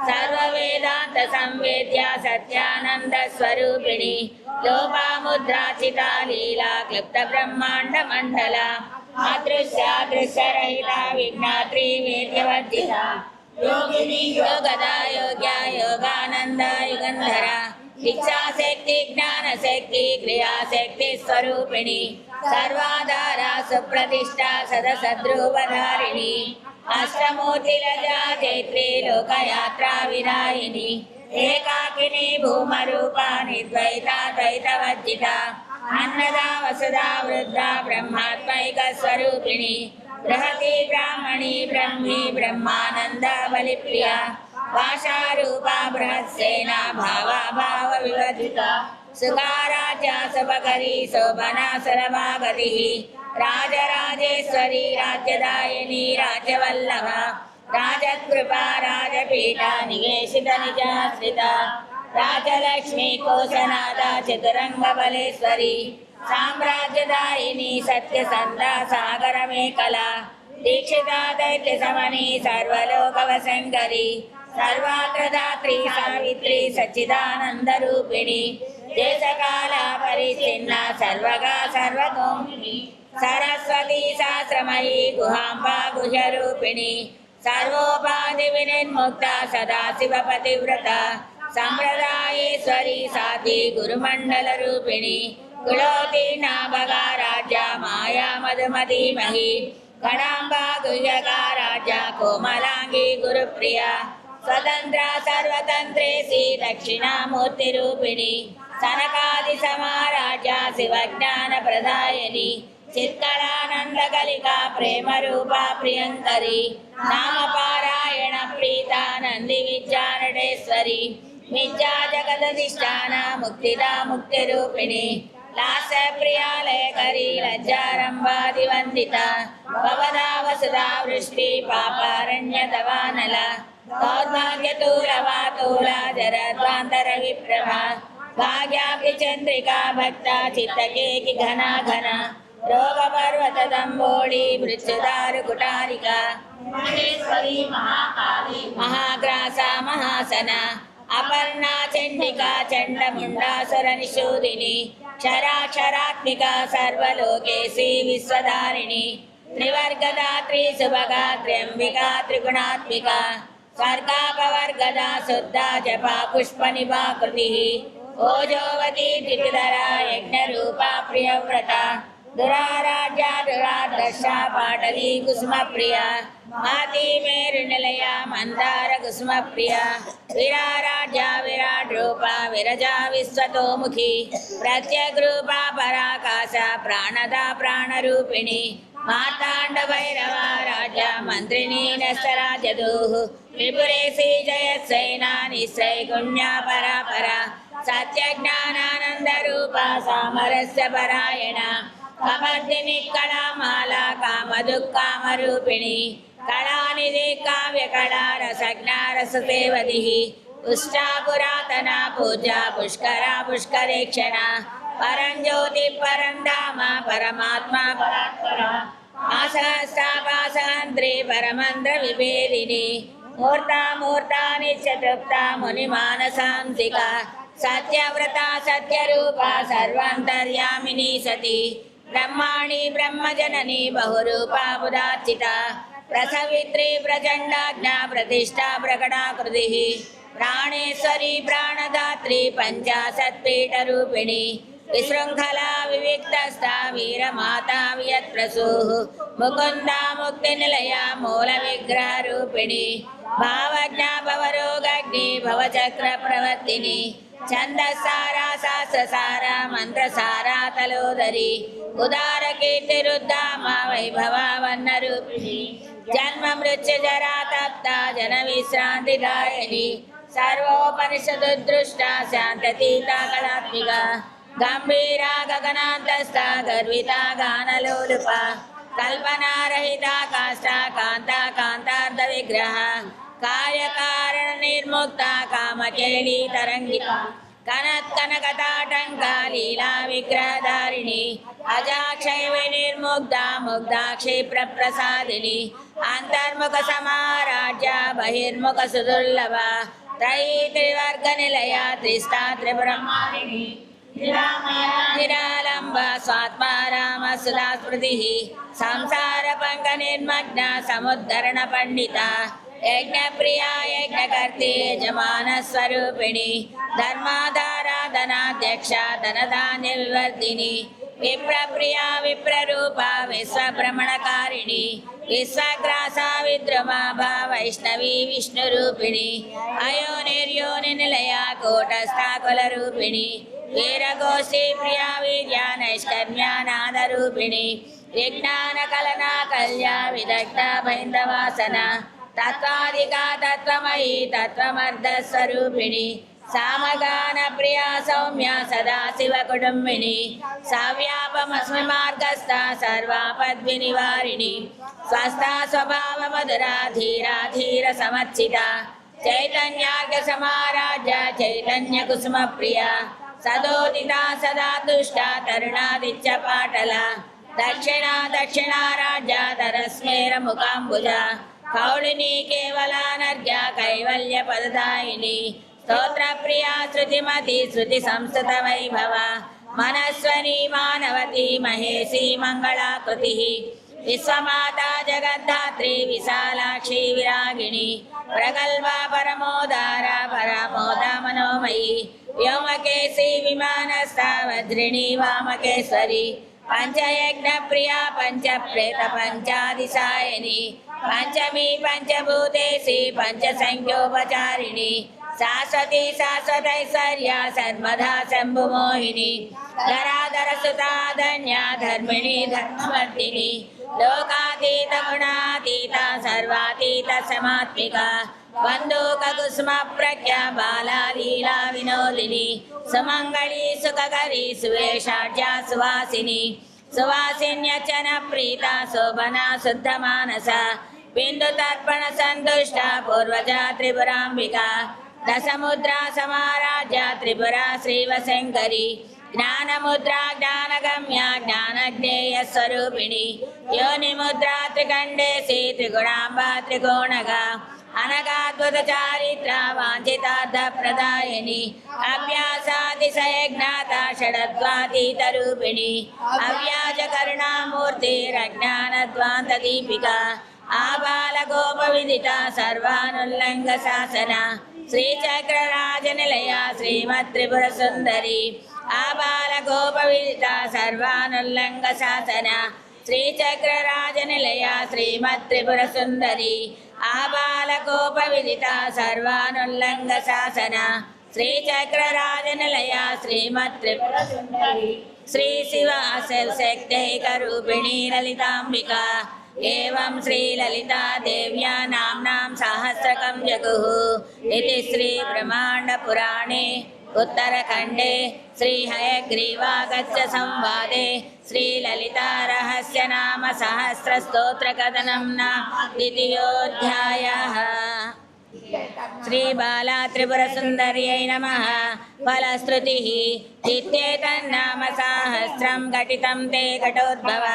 सर्व वेदांत संवेद्या सत्यानंद स्वरूपिणी लोपामुद्राचिता लीला क्लिप्त ब्रह्मांड मंडला अदृश्या दृश्य रहिता विज्ञात्री वेद्यवर्जिता योगिनी योगदा योग्या योगानंद युगंधरा इच्छा शक्ति ज्ञान शक्ति क्रिया शक्ति स्वरूपिणी सर्वाधारा सुप्रतिष्ठा सदसद्रूपधारिणी अष्टमूर्तिलजा चैत्री लोकयात्रा विदायिनी एकाकिनी भूमरूपा निर्द्वैता द्वैतवर्जिता अन्नदा वसुधा वृद्धा ब्रह्मात्मैक स्वरूपिणी बृहती ब्राह्मणी ब्रह्मी ब्रह्मानंद बलिप्रिया भाषारूपा बृहत्सेना भावा भाव विवर्जिता सुखाराज्या सुभकरी शोभना सुरभागतिः राजराजेश्वरी राज्यदायिनी राज्यवल्लभा राजकृपा राजपीठा निवेशित निजाश्रिता राजलक्ष्मी कोशनादा चतुरंग बलेश्वरी साम्राज्यदायिनी सत्यसंधा सागर मेखला दीक्षिता दैत्य समनी सर्वलोकवशंकरी सर्वात्र दात्री सावित्री सच्चिदानंद रूपिणी देशकाल परिच्छिन्ना सर्वगा सर्वतोमुखी सरस्वती शास्त्रमयी गुहांबा गुह्यरूपिणी सर्वोपाधि विनिर्मुक्ता सदाशिव पतिव्रता संप्रदायेश्वरी साधी गुरुमंडल रूपिणी कुलोती नाभगा राज्या माया मधुमतीमही कणांबा गुह्यका राज्या कोमलांगी गुरुप्रिया स्वतंत्र सर्वतंत्रेसी दक्षिणामूर्ति रूपिणी सनकादि समाराज्या शिवज्ञान प्रदायिनी चित्कलानंद कलिका प्रेम रूपा प्रियंकरी नाम पारायण प्रीता नंदी विद्या नटेश्वरी विद्या जगदधिष्ठान मुक्तिदा मुक्ति रूपिणी लास्य प्रिया लयकरी लज्जारंभादिवंदिता भवदा वसुधा वृष्टि पापारण्य तवानला दौर्भाग्यतूलवातूला जरद्वांतर विप्रभा भाग्यापि चंद्रिका भक्ता चित्तकेकि घना घना रोग पर्वत दंबोळी मृत्युदारु कुटारिका महेश्वरी महाकाली महाग्रासा महासना अपर्णा चंडिका चंडमुंडासुर निषूदिनी क्षराक्षरात्मिका सर्वलोकेशी विश्वधारिणी त्रिवर्गदात्री सुभगा त्र्यंबिका त्रिगुणात्मिका स्वर्गापवर्गदा शुद्धा जपा पुष्प निभाकृतिः ओजोवती त्रिपुधरा यज्ञरूपा प्रियव्रता दुराराज्या दुरादर्शा पाटली कुसुमप्रिया माती मेरुनिलया मंदार कुसुमप्रिया विराराज्या विराट रूपा विरजा विश्वतोमुखी प्रत्यग्रूपा पराकाशा प्राणदा प्राणरूपिणी मार्तांड भैरवा राजा मंत्रिणी नस्तराजदूः त्रिपुरेशी जयसेना निश्चैगुण्या परापरा सत्यज्ञानानंद रूपा सामरस्य परायणा कपर्दिनी कलामाला कामदुःखामरूपिणी कलानिधि काव्यकला रसज्ञा रससेवधिः उष्टा पुरातना पूजा पुष्करा पुष्करेक्षणा परंज्योति परंधाम परमात्मा परात्परा आसहस्रापासहन्त्री परमंद्र विभेदिनी मूर्ता मूर्ता नित्यतृप्ता मुनिमानसांसिका सत्यव्रता सत्यरूपा सर्वान्तर्यामिनी सती ब्रह्माणी ब्रह्मजननी बहुरूपा बुधार्चिता प्रसवित्री प्रचंडाज्ञा प्रतिष्ठा प्रकटाकृतिः प्राणेश्वरी प्राणदात्री पंचाशत्पीठरूपिणी विशृंखला विविक्तस्था वीरमाता वियत्प्रसूः मुकुन्दा मुक्तिनिलया मूलविग्रहरूपिणी भावज्ञा भवरोगग्नि भवचक्र प्रवर्तिनी ఛందసారా శాస్త్రసారా మంత్రసారా తలోదరి ఉదార కీర్తిరుద్ధామ వైభవ వన్నరూపిణి జన్మ మృత్యు జరా తప్త జన విశ్రాంతి దాయని సర్వోపనిషదుదృష్ట శాంతతీత కళాత్మిక గంభీర గగనాంతస్థ గర్విత గానలోలుప కల్పనారహిత కాష్ట కాంత కాంతార్థ విగ్రహ కార్యకారణ నిర్ముక్త కామకేళి తరంగిత కనత్ కనకతాటంక లీలా విగ్రహధారిణి అజాక్షైవి నిర్ముగ్ధ ముగ్ధాక్షి ప్రసాదిని అంతర్ముఖ సమారాజ్య బహిర్ముఖ సుదుర్లభ త్రయీ త్రివర్గ నిలయ త్రిస్తా త్రిబ్రహ్మాణిని నిరాలంబ స్వాత్మారామ సుధా స్మృతి సంసార పంక నిర్మగ్న సముద్ధరణ పండిత యజ్ఞ ప్రియా యజ్ఞకర్తి యజమాన స్వరూపిణి ధర్మాధారాధనాధ్యక్ష ధనధాన్య వివర్ధిని విప్రప్రియా విప్రరూప విశ్వభ్రమణకారిణి విశ్వగ్రాస విద్రుమాభ వైష్ణవి విష్ణురూపిణి అయోనిర్యోని నిలయ కూటస్థాకుల రూపిణి వీరగోష్ఠీ ప్రియా వీర్య నైష్కర్మ్యానాదరూపిణి విజ్ఞాన కలనా కల్యా విదగ్ధ భైందవాసన తత్వాధికా తత్వమయీ తత్వమర్ధ స్వరూపిణి సామగాన ప్రియా సౌమ్య సదాశివ కుటుంబిని సవ్యాపమస్మి మార్గస్థ సర్వాపద్వి నివారిణి స్వస్థ స్వభావ మధురా ధీరా ధీర సమర్చిత చైతన్యార్ఘ సమారాజ్య చైతన్య కుసుమ ప్రియ సదోదిత సదా దుష్ట తరుణాదిత్య పాటల దక్షిణ దక్షిణారాజ్య తరస్మేర ముఖాంబుజ కౌళిని కేవలానర్ఘ్య కైవల్య పదదాయిని స్తోత్ర ప్రియా శృతిమతి శృతి సంస్కృత వైభవ మనస్వని మానవతి మహేషి మంగళాకృతి విశ్వమాత జగద్ధాత్రి విశాలాక్షి విరాగిణి ప్రగల్భ పరమోదార పరమోద మనోమయీ వ్యోమకేశి విమానస్థ వజ్రిణి వామకేశ్వరి పంచయజ్ఞ ప్రియా పంచ ప్రేత పంచాదిశాయని పంచమి పంచభూతేసి పంచ సంఖ్యోపచారిణి శాశ్వతి శాశ్వతైశ్వర్య సర్వదా శంభుమోహిని ధరాధర సుతాధన్య ధర్మిణి ధర్మవర్తిని లోకాతీత గుణాతీత సర్వాతీత సమాత్మిక బంధూక కుసుమ ప్రజ్ఞ బాలా లీలా వినోదిని సుమంగళి సుఖకరి సువేషాఢ్య సువాసిని సువాసిన్యచన ప్రీత శోభన శుద్ధ మానస బిందు తర్పణ సంతుష్ట పూర్వజ త్రిపురాంబిక దశముద్రా సమారాజ్య త్రిపుర శ్రీవశంకరి జ్ఞానముద్రా జ్ఞానగమ్య జ్ఞానజ్ఞేయ స్వరూపిణి యోనిముద్రా త్రికండేసి త్రిగుణాంబ త్రికోణగా అనగాద్భుత చారిత్ర వాంఛితార్థ ప్రదాయని అభ్యాసాతిశయజ్ఞాత షడద్వాతీత రూపిణి అవ్యాజ కరుణామూర్తి రజ్ఞానద్వాంత దీపిక ఆబాల గోప విదిత సర్వానుల్లంఘ శాసన శ్రీచక్రరాజ నిలయ శ్రీమత్ త్రిపుర సుందరి ఆబాల గోప విదిత సర్వానుల్లంఘ శాసన శ్రీచక్రరాజ నిలయ శ్రీమత్ త్రిపుర సుందరి ఆబాల గోప విదిత సర్వానుల్లంఘ శాసన శ్రీచక్రరాజ నిలయ శ్రీమత్ త్రిపుర సుందరి శ్రీ శివ శక్తైక రూపిణి లలితాంబిక ఏవం శ్రీ లలితా దేవ్యా నామ్నాం సహస్రకం జగుః ఇతి శ్రీ బ్రహ్మాండ పురాణే उत्तरखंडे श्री हयग्रीवागच्छ संवादे श्री ललिता रहस्य नाम सहस्र स्तोत्र कथनं द्वितीयोऽध्यायः। श्री बाला त्रिपुर सुंदर्यै नमः। फलश्रुतिः चित्तेतन्नाम सहस्रं घटितं ते घटोद्भव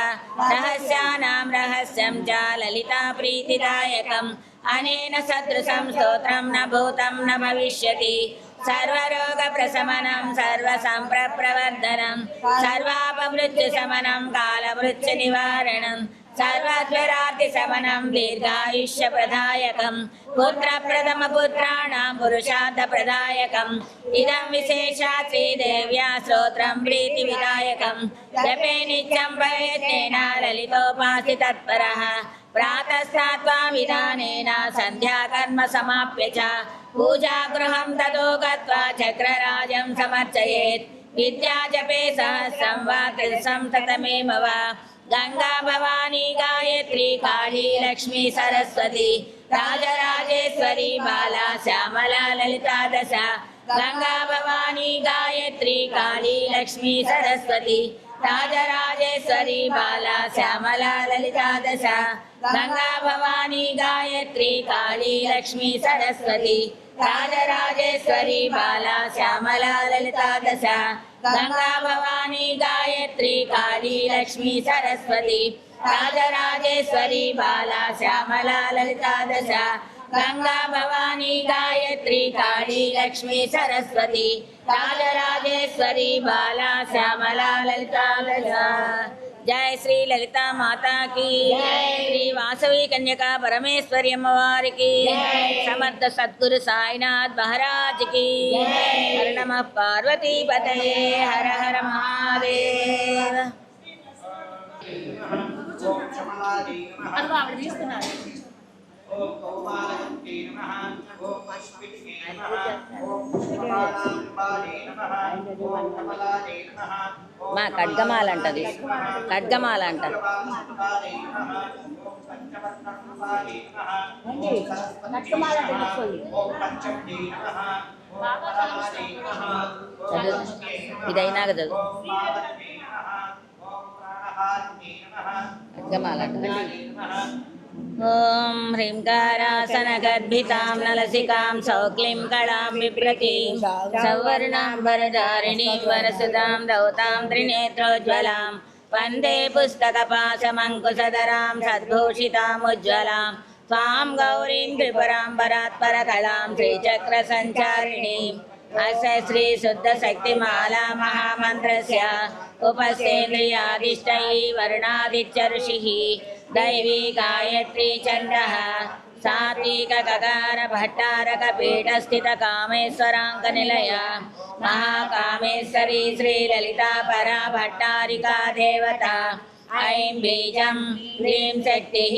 रहस्यानां रहस्यं च ललिता प्रीतिदायकम् अनेन सदृशं स्तोत्रं न भूतं न भविष्यति। सर्वरोग प्रशमनं सर्वसंप्रवर्धनं सर्वापमृत्युशमनं कालमृत्यु निवारणं सर्वज्वरार्ति शमनं दीर्घायुष्य प्रदायकं पुत्रप्रथम पुत्राणां पुरुषार्थ प्रदायकम् इदं विशेषात् श्रीदेव्या स्तोत्रं प्रीतिविदायकं जपे नित्यं प्रयत्नेन ललितोपासि तत्परः प्रातस्नात्वा विधानेन सन्ध्याकर्म जन्म समाप्य च पूजागृहं ततो गत्वा चक्रराजं समर्चयेत् विद्याजपे सहस्रं वा त्रिशतं शतमेव वा गंगा भवानी गायत्री काली लक्ष्मी सरस्वती राजराजेश्वरी बाला श्यामला ललिता दशा गंगा भवानी गायत्री काली लक्ष्मी सरस्वती राजराजेश्वरी बाला श्यामला ललिता दशा गंगा भवानी गायत्री काली लक्ष्मी सरस्वती राजराजेश्वरी बाला श्यामला ललिता दशा गंगा भवानी गायत्री काली लक्ष्मी सरस्वती राजराजेश्वरी बाला श्यामला ललिता दशा गंगा भवानी गायत्री काली लक्ष्मी सरस्वती राजराजेश्वरी बाला श्यामला ललिता दशा। जय श्री ललिता माता की जय। श्री वासवी कन्यका परमेश्वरी अम्मवारी की समर्थ सद्गुरु साईनाथ महाराज की हर नमः पार्वती पतये हर हर महादेव। ओम कौमारवती नमः ओम अश्विनी नमः ओम कमलांबाले नमः ओम कमलादे नमः మా ఖడ్గమాలంటది ఖడ్గమాలంట ओम पंचवक्त्रंबाले नमः ओम पंचमदे नमः ओम कमलादे नमः ఇదైనాక చదువు ओम मावते नमः ओम प्राणहारिणे नमः ఖడ్గమాలంట नमः ओम ह्रींकारासनगद्भितां नलसिकां सौक्लीं कलां बिभ्रतीं सवर्णां वरधारिणीं वरसुतां दौतां त्रिनेत्रोज्ज्वलां वन्दे पुस्तकपाशमङ्कुशधरां सद्भूषितामुज्ज्वलां त्वां गौरीं त्रिपुरां परात्परकलां श्रीचक्रसञ्चारिणीम् अस्य श्री शुद्ध शक्तिमाला महामन्त्रस्य उपस्थेन्द्रियादिष्टैः वर्णादित्य ऋषिः दैवी गायत्री छन्दः सात्विक ककार भट्टारक पीठस्थित कामेश्वरांक निलय महाकामेश्वरी श्री ललिता परा भट्टारिका देवता ऐं बीजं ह्रीं शक्तिः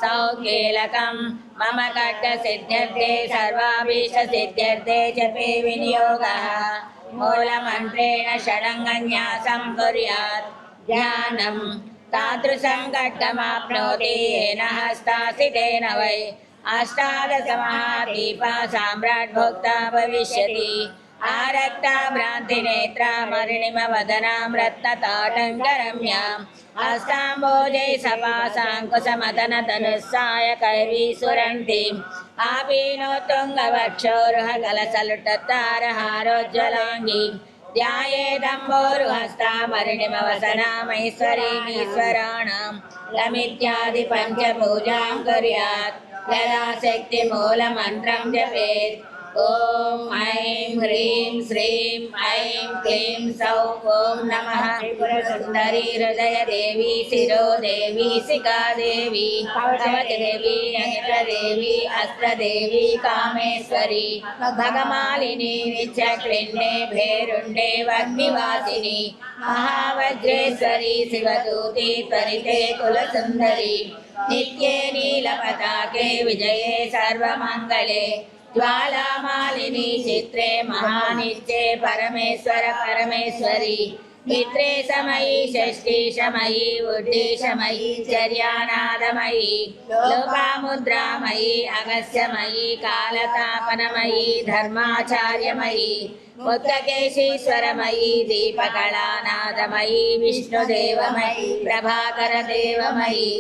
सौकेलकं मम खड्गसिद्ध्यर्थे सर्वाभीष्टसिद्ध्यर्थे जपे विनियोगः मूलमन्त्रेण षडङ्गन्यासं कुर्यात् ध्यानं तादृशं खड्गमाप्नोति येन हस्तासि तेन वै अष्टादशमहादीपा साम्राट् भोक्ता भविष्यति आरक्ता भ्रान्तिनेत्रा मरणिमवदनां रत्नताटङ्करम्याम् हस्ताम्बोजै सपाशाङ्कुशमदनधनुस्साय कैवीसुरन्तीम् आपीनोत्तुङ्गवक्षोरुहकलसलुटतारहारोज्ज्वलाङ्गीं ध्यायेदम्बोरुहस्तामरणिमवसनामैश्वरीमीश्वराणां लमित्यादि पञ्चपूजां कुर्यात् यदाशक्तिमूलमन्त्रं जपेत् ओम ऐं ह्रीं श्रीं ऐं क्लीं सौः ओम नमः त्रिपुरसुन्दरी हृदय देवी शिरो देवी शिखा देवी कवच देवी अहिरदेवी अस्त्रदेवी कामेश्वरी भगमालिनी नित्यक्लिन्ने भेरुण्डे वग्निवासिनी महावज्रेश्वरी शिवदूती त्वरिते कुलसुन्दरी नित्ये नीलपताके विजये सर्वमङ्गले ज्वालामालिनी चित्रे महानित्ये परमेश्वर परमेश्वरी मित्रे समयी षष्ठी शमयी बुद्धि शमयी चर्यानादमयी लोपामुद्रामयी अगस्यमयी कालतापनमयी धर्माचार्यमयी मुद्रकेशीश्वरमयी दीपकलानादमयी विष्णुदेवमयी प्रभाकरदेवमयी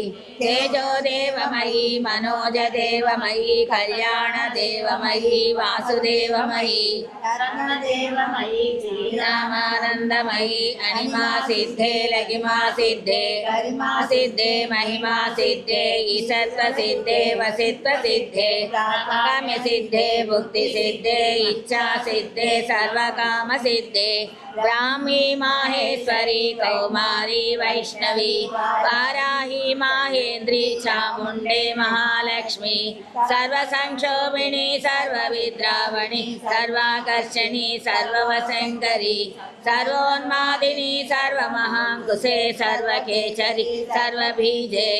तेजोदेवमयी मनोजदेवमयी कल्याणदेवमयी वासुदेवमयी रत्नदेवमयी श्रीरामानन्दमयी अनिमा सिद्धे लगिमा सिद्धे गरिमा सिद्धे महिमा सिद्धे ईशत्व सिद्धे वसित्व सिद्धे काम्य सिद्धे भुक्ति सिद्धे इच्छा सिद्धे सर्वकाम सिद्धे ब्राह्मी माहेश्वरी कौमारी वैष्णवी वाराही माहेन्द्री चामुण्डे महालक्ष्मी सर्वसंक्षोभिणी सर्वविद्रावणी सर्वाकर्षणी सर्ववशङ्करी सर्वोन्मादिनी सर्वमहाङ्कुशे सर्वकेचरी सर्वबीजे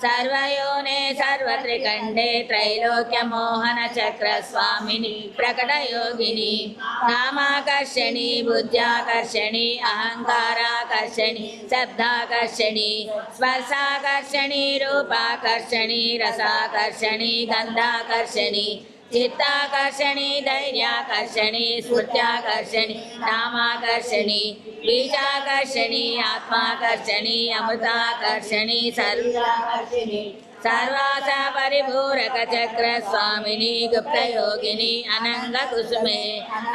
सर्वयोने सर्वत्रिकण्डे त्रैलोक्यमोहनचक्रस्वामिनि प्रकटयोगिनि कामाकर्षणि बुद्ध्याकर्षणि अहङ्काराकर्षणि शब्दाकर्षणि स्पर्शाकर्षणि रूपाकर्षणि रसाकर्षणि गन्धाकर्षणि चित्ताकर्षणि धैर्याकर्षणि स्मृत्याकर्षणि नामाकर्षणि बीजाकर्षणि आत्माकर्षणि अमृताकर्षणि सर्वाकर्षणि सर्वासा परिपूरक चक्र स्वामिनी गुप्त योगिनी अनंग कुसुमे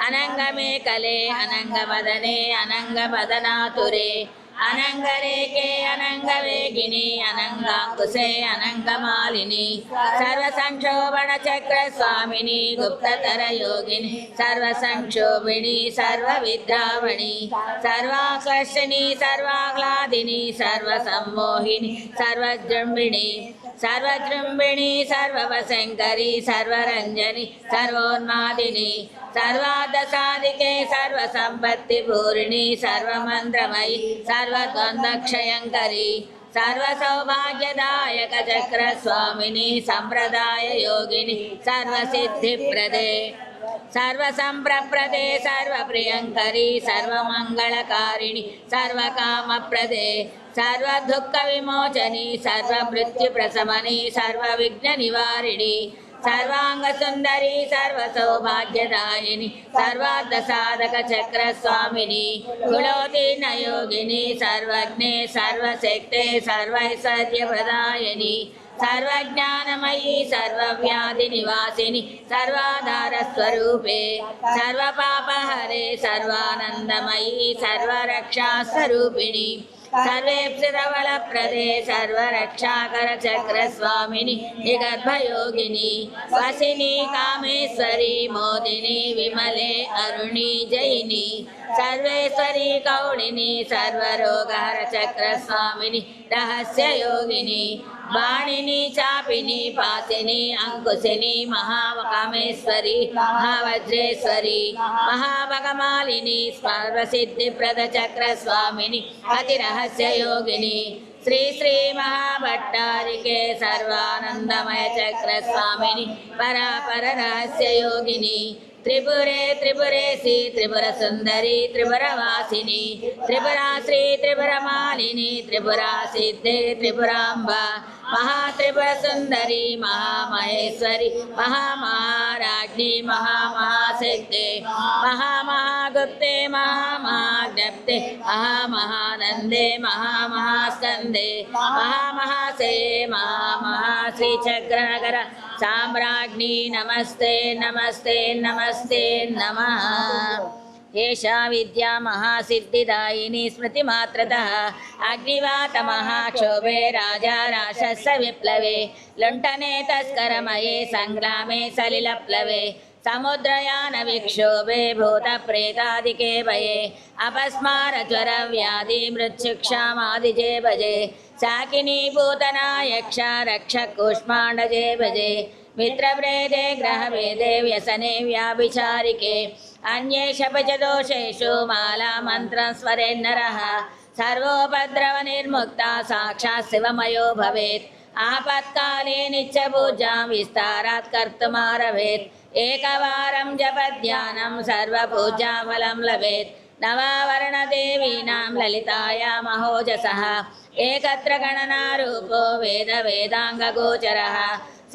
अनंग मेकले अनंग मदने अनंग मदनातुरे अनंग रेखे अनंग वेगिनी अनंगाकुशे अनंग मालिनी सर्व संक्षोभण चक्र स्वामिनी गुप्ततर योगिनी सर्व संक्षोभिणी सर्व विद्रावणी सर्वाकर्षणी सर्वाह्लादिनी सर्व सम्मोहिनी सर्वजृंभिणी सर्वजृंभिणी सर्ववशंकरी सर्वरंजनी सर्वोन्मादिनी सर्वादसादिके सर्वसंपत्तिपूरिणी सर्वमन्त्रमयी सर्वद्वन्द्वक्षयङ्करी सर्वसौभाग्यदायक चक्र स्वामिनी संप्रदाय योगिनी सर्वसिद्धिप्रदे सर्वसंप्रप्रदे सर्वप्रियङ्करी सर्वमङ्गलकारिणी सर्वकामप्रदे सर्वदुःखविमोचनी सर्वमृत्युप्रशमनी सर्वविघ्ननिवारिणी सर्वांगसुंदरी सर्वसौभाग्यदायिनी सर्वार्थसाधक चक्र स्वामिनी कुलोतीर्ण योगिनी सर्वज्ञे सर्वशक्ते सर्वैश्वर्यप्रदायिनी सर्वज्ञानमयी सर्वव्याधिनिवासिनी सर्वाधारस्वरूपे सर्वपापहरे सर्वानन्दमयी सर्वरक्षास्वरूपिणी सर्वेप्सितबलप्रदे सर्वरक्षाकर चक्र स्वामिनी निगर्भयोगिनी वसिनी कामेश्वरी मोदिनी विमले अरुणी जयिनी सर्वेश्वरी कौलिनी सर्वरोगहर चक्र स्वामिनी रहस्य योगिनी वाणिनी चापिनी पासिनी अंकुशिनी महाकामेश्वरी महावज्रेश्वरी महाभगमालिनी सर्वसिद्धिप्रद चक्र स्वामिनी अतिरहस्य योगिनी श्री श्री महाभट्टारिके सर्वानंदमय चक्र स्वामिनी परापर रहस्य योगिनी त्रिपुरे त्रिपुरेशी त्रिपुर सुंदरी त्रिपुरवासिनी त्रिपुराश्री त्रिपुरमालिनी त्रिपुरा सिद्धे त्रिपुरांबा महात्रिपुर सुंदरी महामहेश्वरी महामहाराज्ञी महामहासिद्धे महामहागुप्ते महामहाज्ञप्ते महामहानंदे महामहास्कंदे महामहासे महामहाश्रीचक्रनगर साम्राज्ञी नमस्ते नमस्ते नमस्ते नमः एषा विद्या महासिद्धिदायिनी स्मृतिमात्रतः अग्निवात महाक्षोभे राजा राशस्य विप्लवे लुण्ठने तस्करमये संग्रामे सलिलप्लवे समुद्रयान विक्षोभे भूतप्रेतादिके भये अपस्मार ज्वर व्याधि मृत्युक्षामादिजे भजे शाकिनी पूतना यक्ष रक्षक कूष्माण्डजे भजे मित्रभेदे ग्रहभेदे व्यसने व्याभिचारिके अन्येष च दोषेषु माला मन्त्रं स्मरेन् नरः सर्वोपद्रव निर्मुक्ता साक्षात् शिवमयो भवेत् आपत्काले नित्यपूजां विस्तारात् कर्तुमारभेत् एकवारं जपध्यानं सर्वपूजाफलं लभेत् नवावर्णदेवीनां ललिताया महोजसः एकत्र गणनारूपो वेदाङ्गगोचरः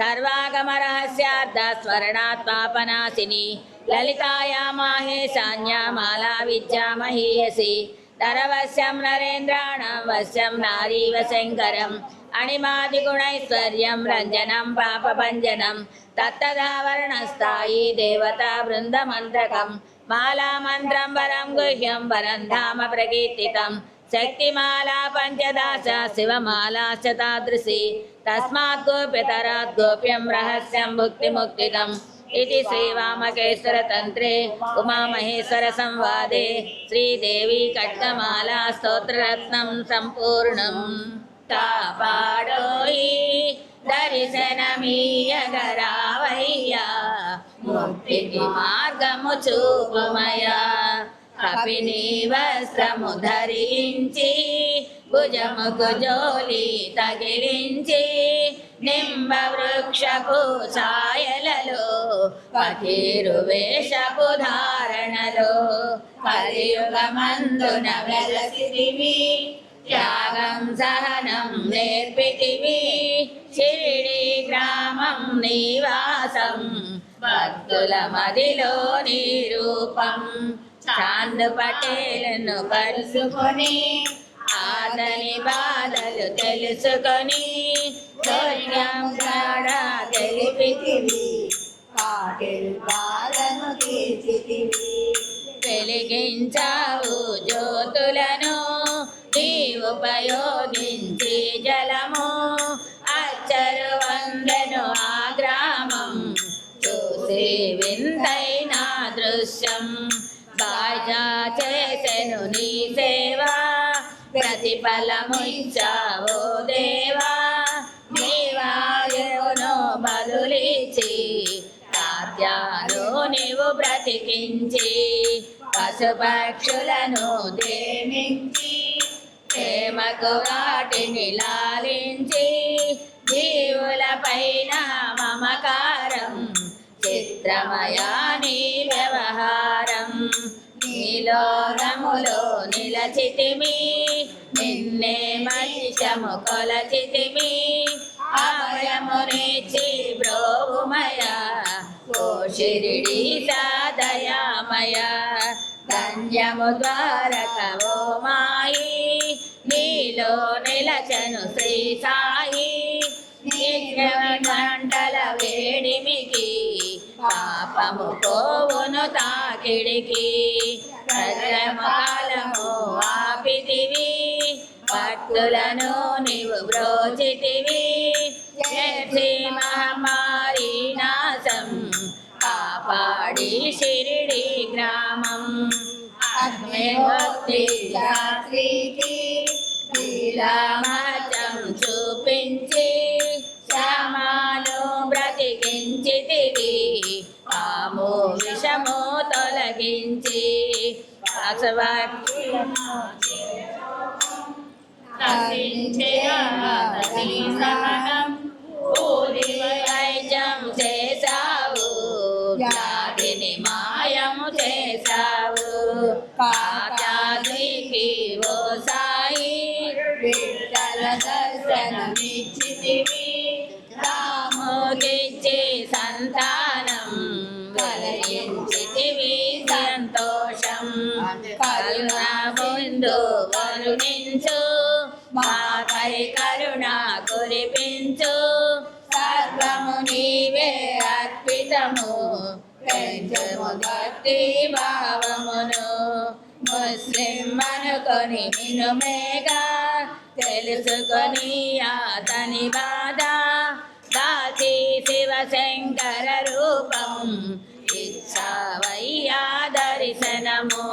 सर्वागमरहस्यार्धा स्मरणात् पापनाशिनी ललिताया माहेशान्या माला विद्या महीयसी नरवश्यं नरेन्द्राणां वश्यं नारीवशङ्करम् अणिमादिगुणैश्वर्यं रञ्जनं पापभञ्जनं तत्तदावरणस्थायी देवता वृन्दमन्त्रकं मालामन्त्रं वरं गुह्यं वरं धाम प्रकीर्तितं शक्तिमाला पञ्चदश शिवमालाश्च तादृशी तस्मात् गोप्यतरात् गोप्यं रहस्यं भुक्तिमुक्तिदम् इति श्रीवामकेश्वरतन्त्रे उमामहेश्वरसंवादे श्रीदेवी खड्गमाला स्तोत्ररत्नं सम्पूर्णम् कापाडोयि दर्शनमीयगरावయ్యా मुक्तिకి మార్గము చూపుమయా కపిని వస్త్రము ధరించి భుజముకు జోలి తగిలించి నింబ వృక్షపు ఛాయలలో పకీరు వేషపు ధారణలో కలియుగమందున వెలసితివి త్యాగం సహనం నేర్పితివి షిరిడి గ్రామం నివాసం భక్తుల మదిలో నీ రూపం చాంద్ పటేలను కలుసుకొని అతని బాధలు తెలుసుకొని ధైర్యం కూడా తెలిపితివి పాటిల్ బాధను తీర్చితివి వెలిగించావు జ్యోతులను ఉపయోగించి జలము అచ్చరు వందెను ఆ గ్రామం చూసి వింతైన దృశ్యం బాజా చేసెను నీ సేవ ప్రతిఫలము ఇచ్చావో దేవా నీ వాయువును బదులిచి సాధ్యాలు నీవు బ్రతికించి పశుపక్షులను దేమించి ప్రేమకు వాటిని లాలించి జీవుల పైన మమకారం చిత్రమయా నీ వ్యవహారం నీలోనములో నిలచితిమి నిన్నే మహిషము కొలచితిమి అభయమునిచ్చి బ్రోవుమయ ఓ షిరిడి సాదయామయ ధన్యము ద్వారకవో మాయి నీలో నిలచను శ్రీ సాయి గంటల వేడిమికి పాపము పోవును తాకిడికి కాలము ఆపితివి భక్తులను నీవు బ్రోచితివి జయ మహమ్మారి నాశం కాపాడి షిరిడి గ్రామం అగ్నిహోత్రి యాత్రికి లీలామచం చూపించి శ్యామాను బ్రతికించితివి పాము విషము తొలగించి వైద్యం చేశావు వ్యాధిని మాయము చేశావు కాచాద్రికి ఓ సాయి విఠల దర్శనమిచ్చితివి రాముకిచ్చి సంతానం కలిగించితివి సంతోషం కరుణ ముందు కరుణించు మాపై కరుణ కురిపించు సర్వము నీవే అర్పితము పెంచము భక్తి భావమును ముస్లిం అనుకొని వినుమేగా తెలుసుకొని అతని బాధ దాచి శివశంకర రూపం ఇచ్చావయ్యా దర్శనము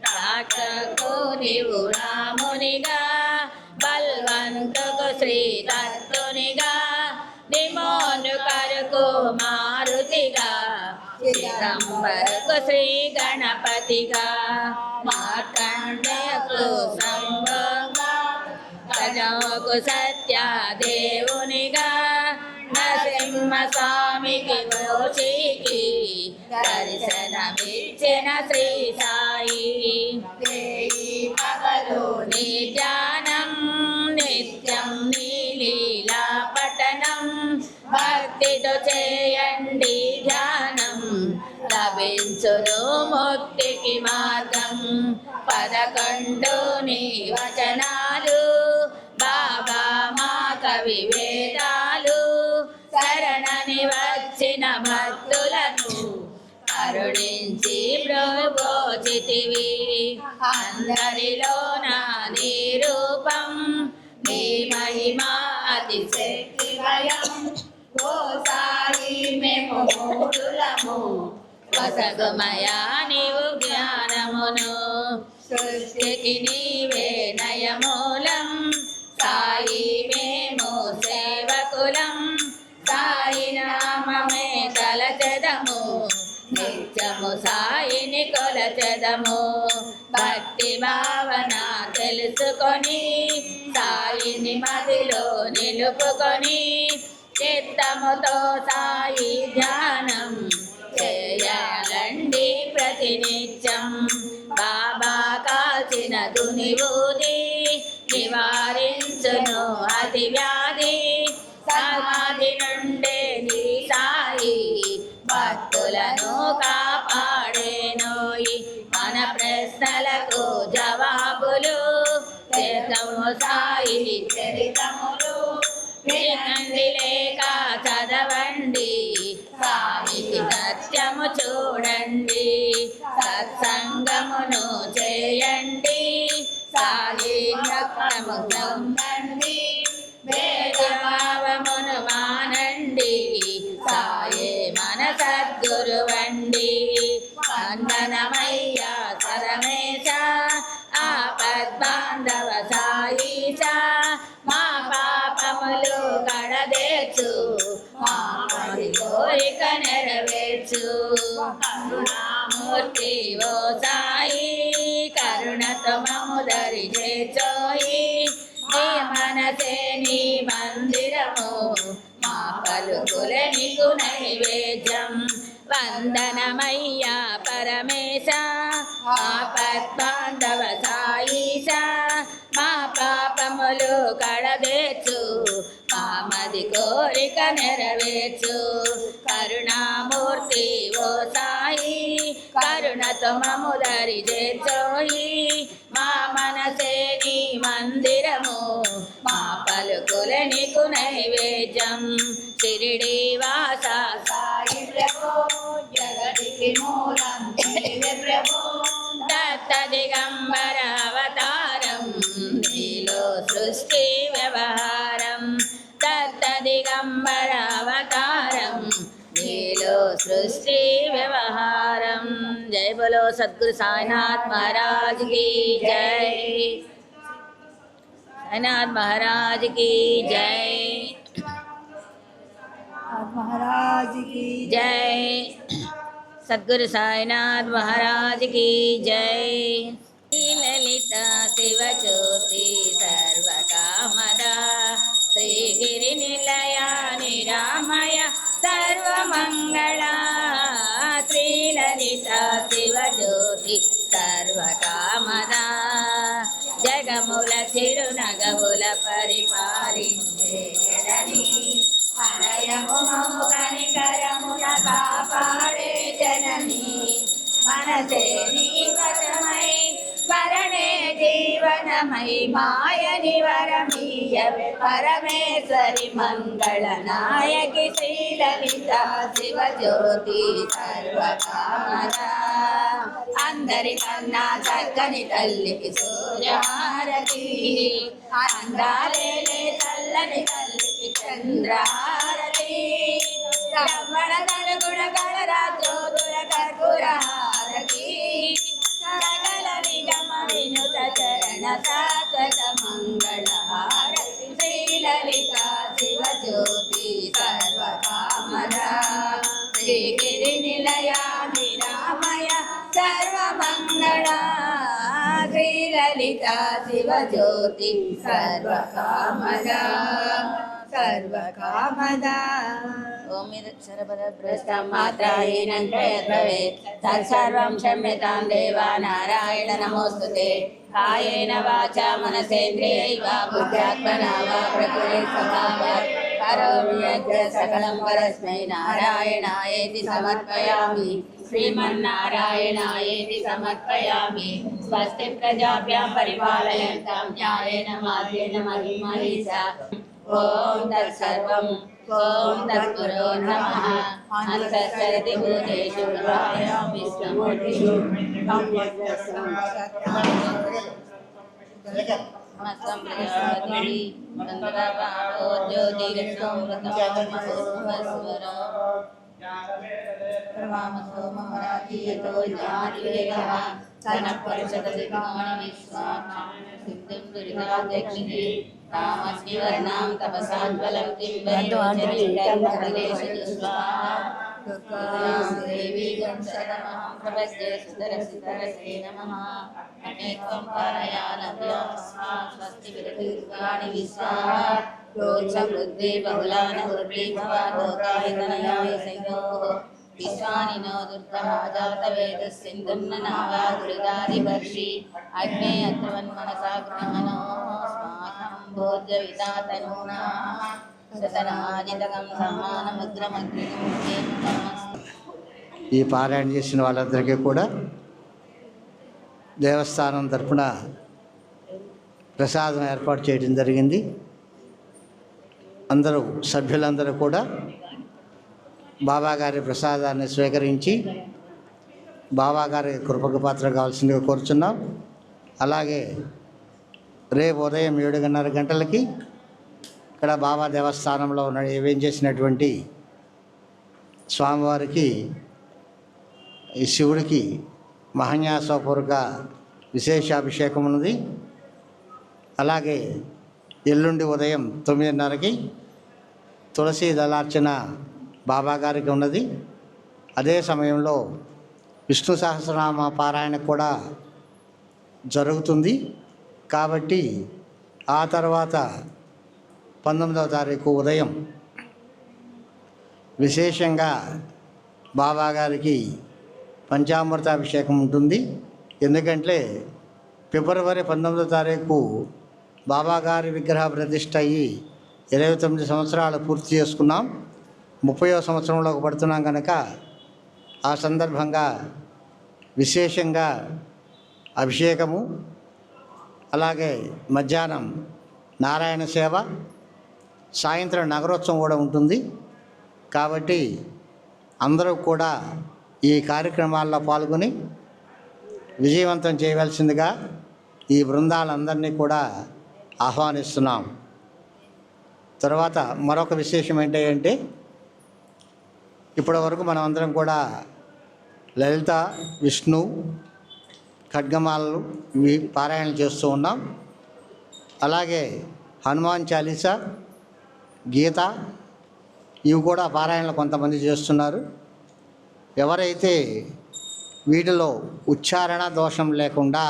రాక్షకు నీవు రామునిగా బల్వంతుకు శ్రీ దత్తునిగా నిమోను కరకు మారుతిగా చిదంబరకు శ్రీ గణపతిగా మార్కండేయకు సంభోగా గజముకు సత్యదేవునిగా నరసింహ స్వామికి గోషికి దర్శనమిచ్చిన శ్రీ సాయి పగలు నీ ధ్యానం నిత్యం నీ లీలా పఠనం భక్తితో చేయండి ధ్యానం లభించును ముక్తికి మార్గం 11 నీ వచనాలు బాబా మా కవి వేదాలు శరణని వచ్చిన భక్తులను కరుణించి బ్రోచితివి అందరిలో నీ రూపం నీ మహిమా అతిశక్తివయం ఓ సాయి మేము మూఢులము వసగుమయా నీవు జ్ఞానమును సృష్టికి నీవే నయమూలం సాయి మేము సేవకులం సాయి నామమే తలచెదము నిత్యము సాయిని కొలచెదము చేదము భక్తి భావన తెలుసుకొని సాయిని మదిలో నిలుపుకొని చిత్తముతో సాయి ధ్యానం చేయాలండి ప్రతినిత్యం బాబా కాల్చిన దునివూది నివారించును అతి వ్యాధి సమాధి నుండే నీ సాయి భక్తులను కాపాడేనోయి మన ప్రశ్నలకు జవాబులు చేతము సాయి చరితములు వినండి లేక చదవండి స్వామికి సత్యము చూడండి సత్సంగమును చేయండి సాయి చక్రము పొందండి భేదభావమును మానండి సాయే మన సద్గురువండి వందనమయ్యా సరమేశ ఆపద్బాంధవ సాయిశ మా పాపములు కడదేర్చు మా కోరిక నెరవేర్చు కరుణామూర్తి ఓ సాయి కరుణతో మము దరి చేర్చోయి నీ మనసే నీ మందిరము మా పలుకుల నీకు నైవేద్యం వందనమయ్యా పరమేశ ఆపద్బాంధవ సాయిశ మా పాపములు కడదేర్చు మా మది కోరిక నెరవేర్చు కరుణామూర్తి ఓ సాయి కరుణతో మము దరి చేర్చోయి మా మనసే నీ మందిరము మా పలుకుల నీకు నైవేద్యం షిరిడి వాస సాయి ప్రభు జగతికి మూలం నీవే ప్రభు దత్త దిగంబర అవతారం నీలో సృష్టి వ్యవహారం దత్త దిగంబర అవతారం నీలో సృష్టి వ్యవహారం జై బోలో సద్గురు సాయినాథ్ మహారాజ్ की जय साईनाथ महाराज की जय महाराज की जय सद्गुरु साईनाथ महाराज की जय ललिता शिव ज्योति सर्वकामदा श्रीगिरि निलया निरामय सर्वमंगला श्रीललिता शिव ज्योति सर्वकामदा జగముల చిరునగముల పరిపాలించే జనని అనయము మము కనికరమున కాపాడే జనని మనసే నీ వశమై స్మరణే జీవనమై మాయని వరమీయవే పరమేశ్వరి మంగళ నాయకి శ్రీలలిత శివ జ్యోతి సర్వకామదా అందరి కన్నా చక్కని తల్లికి సూర్యహారతి అందాలేలే చల్లని తల్లికి చంద్రహారతి రమణ కనుగుణ గణరాజ్యోతుల కర్పూర హారతి సకల నిగమ వినుత చరణ శాశ్వత మంగళ హారతి శ్రీలలిత శివ జ్యోతి సర్వకామదా శ్రీగిరి నిలయ నిరామయ सर्वमंगला श्रीललिता शिव ज्योति सर्वकामदा सर्वकामदा ओम क्षरपदभ्रष्टं मात्राहीनं यद्भवेत् तत्सर्वं क्षम्यतां देवा नारायण नमोस्तुते कायेन वाचा मनसेन्द्रियैर्वा बुद्ध्यात्मना वा प्रकृते स्वभावात् करोमि यज्ञ सकलं परस्मै नारायणायेति समर्पयामि श्रीमन्नारायणायेति समर्पयामि स्वस्ति प्रजाभ्यां परिपालयन्तां न्यायेन मार्गेण महिमहीसा ॐ तत्सर्वं ॐ तत्पुरो नमः अन्तःसरति भूतेषु गुहायां विष्णुमूर्तिषु मस्तं प्रजापतिः चन्द्रभावो ज्योतिरसोमृतमस्वरो सर्वामसो ममरातीयतो ज्ञातिवेगः सनःपरिषदधिकानि विश्वाक्षं सिद्धिं दुरिताध्यक्षिणे तामस्मि वर्णां तपसा ज्वलन्तीं वयोजनिष्ठं प्रदेशे स्वाहा देवी गणशतमहं प्रपद्ये सुतरसितरसे नमः अनेकं पारयानभ्यास्मात् स्वस्ति विरदीर्घाणि विश्वाः प्रोच्चवृद्धि बहुलान दुर्भिभवादोकाय तनयाय संयोः विश्वानि नो दुर्गः जातवेदस्सिन्धुं न नावादुरिदादिवर्षि अग्ने अत्रवन्मनसा ग्रहणो स्माकं भोज्यविता तनूना सतनाजितकं समानमग्रमग्निं ఈ పారాయణ చేసిన వాళ్ళందరికీ కూడా దేవస్థానం తరపున ప్రసాదం ఏర్పాటు చేయడం జరిగింది. అందరూ సభ్యులందరూ కూడా బాబాగారి ప్రసాదాన్ని స్వీకరించి బాబాగారి కృపకు పాత్ర కావాల్సిందిగా కోరుచున్నాం. అలాగే రేపు ఉదయం 7:30 గంటలకి ఇక్కడ బాబా దేవస్థానంలో వేయించేసినటువంటి స్వామివారికి ఈ శివుడికి మహాన్యాసపూర్వక విశేషాభిషేకం ఉన్నది. అలాగే ఎల్లుండి ఉదయం 9:30కి తులసి దళార్చన బాబాగారికి ఉన్నది. అదే సమయంలో విష్ణు సహస్రనామ పారాయణ కూడా జరుగుతుంది. కాబట్టి ఆ తర్వాత 19వ తారీఖు ఉదయం విశేషంగా బాబాగారికి పంచామృతాభిషేకం ఉంటుంది. ఎందుకంటే ఫిబ్రవరి 19వ తారీఖు బాబాగారి విగ్రహ ప్రతిష్ఠ అయ్యి 29 సంవత్సరాలు పూర్తి చేసుకున్నాం. 30వ సంవత్సరంలోకి పడుతున్నాం కనుక ఆ సందర్భంగా విశేషంగా అభిషేకము, అలాగే మధ్యాహ్నం నారాయణ సేవ, సాయంత్రం నగరోత్సవం కూడా ఉంటుంది. కాబట్టి అందరూ కూడా ఈ కార్యక్రమాల్లో పాల్గొని విజయవంతం చేయవలసిందిగా ఈ బృందాలందరినీ కూడా ఆహ్వానిస్తున్నాం. తర్వాత మరొక విశేషం ఏంటంటే ఇప్పటి వరకు మనం అందరం కూడా లలిత, విష్ణు, ఖడ్గమాలలు ఇవి పారాయణలు చేస్తూ ఉన్నాం. అలాగే హనుమాన్ చాలీసా, గీత ఇవి కూడా పారాయణలు కొంతమంది చేస్తున్నారు. ఎవరైతే వీటిలో ఉచ్చారణ దోషం లేకుండా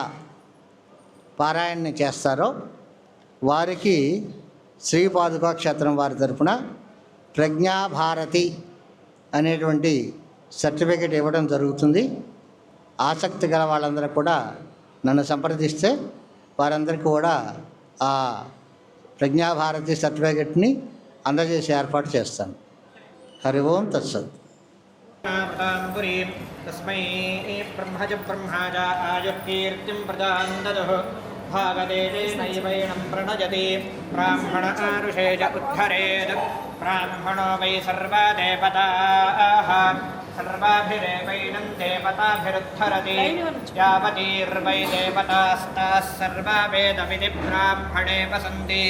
పారాయణ చేస్తారో వారికి శ్రీపాదుకా క్షేత్రం వారి తరపున ప్రజ్ఞాభారతి అనేటువంటి సర్టిఫికేట్ ఇవ్వడం జరుగుతుంది. ఆసక్తి గల వాళ్ళందరూ కూడా నన్ను సంప్రదిస్తే వారందరికీ కూడా ఆ ప్రజ్ఞాభారతి సర్టిఫికేట్ని అందజేసి ఏర్పాటు చేస్తాను. హరి ఓం తత్సత్. तस्मै ब्रह्मज ब्रह्माज आयुर्कीर्तिं प्रदां ददुः भागदेशैवैनं प्रणजति ब्राह्मण आरुषेज उद्धरेत् ब्राह्मणो वै सर्वा देवताः सर्वाभिरेवैनं देवताभिरुद्धरति यावतीर्वै देवतास्ताः सर्वा वेदविधि ब्राह्मणे वसन्ति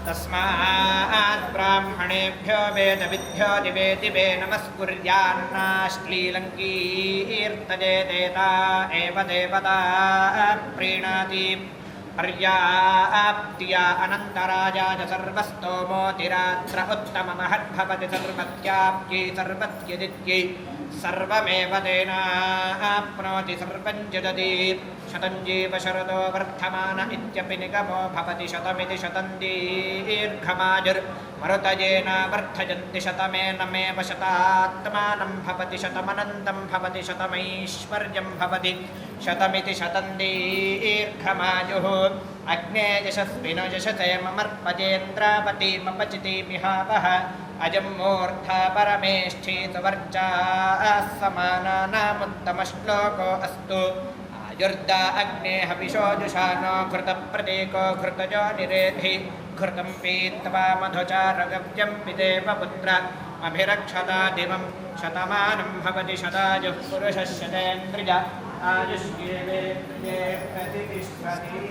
तस्मात् ब्राह्मणेभ्यो वेदविद्भ्यो दिवे दिवे नमस्कुर्यान्नाश्लीलङ्कीर्तजेदेता एव देवता प्रीणाति पर्याप्त्या अनन्तराजा च सर्वस्तोमोतिरात्र उत्तममहद्भवति सर्वत्याप्यै सर्वत्यदित्यै सर्वमेव तेनाप्नोति सर्वं जदति शतं जीव शरदो वर्धमान इत्यपि निगमो भवति शतमिति शतं दीर्घमायुर्मरुतयेन वर्धयन्ति शतमेनमेव शतात्मानं भवति शतमनन्तं भवति शतमैश्वर्यं भवति शतमिति शतं दीर्घमायुः अग्ने यशस्विनो यशसे ममर्पजेन्द्रावतीमपचितिमिहावः अजं मूर्धा परमेष्ठीतवर्चा समानानामुत्तमश्लोको अस्तु आयुर्दा अग्ने हविषोजुषानो घृतप्रतीको घृतजो निरेधि घृतं पीत्वा मधुचारगव्यं पितेव पुत्र अभिरक्षता दिवं शतमानं भवति शतायुः पुरुषः शतेन्द्रिय आयुष्येवेन्द्रिये प्रतिष्ठति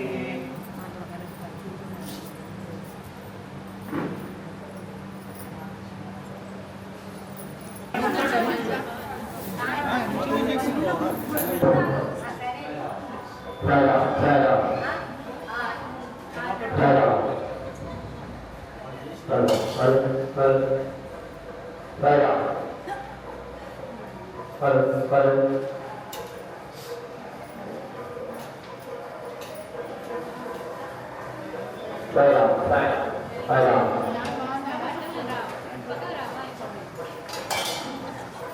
来了，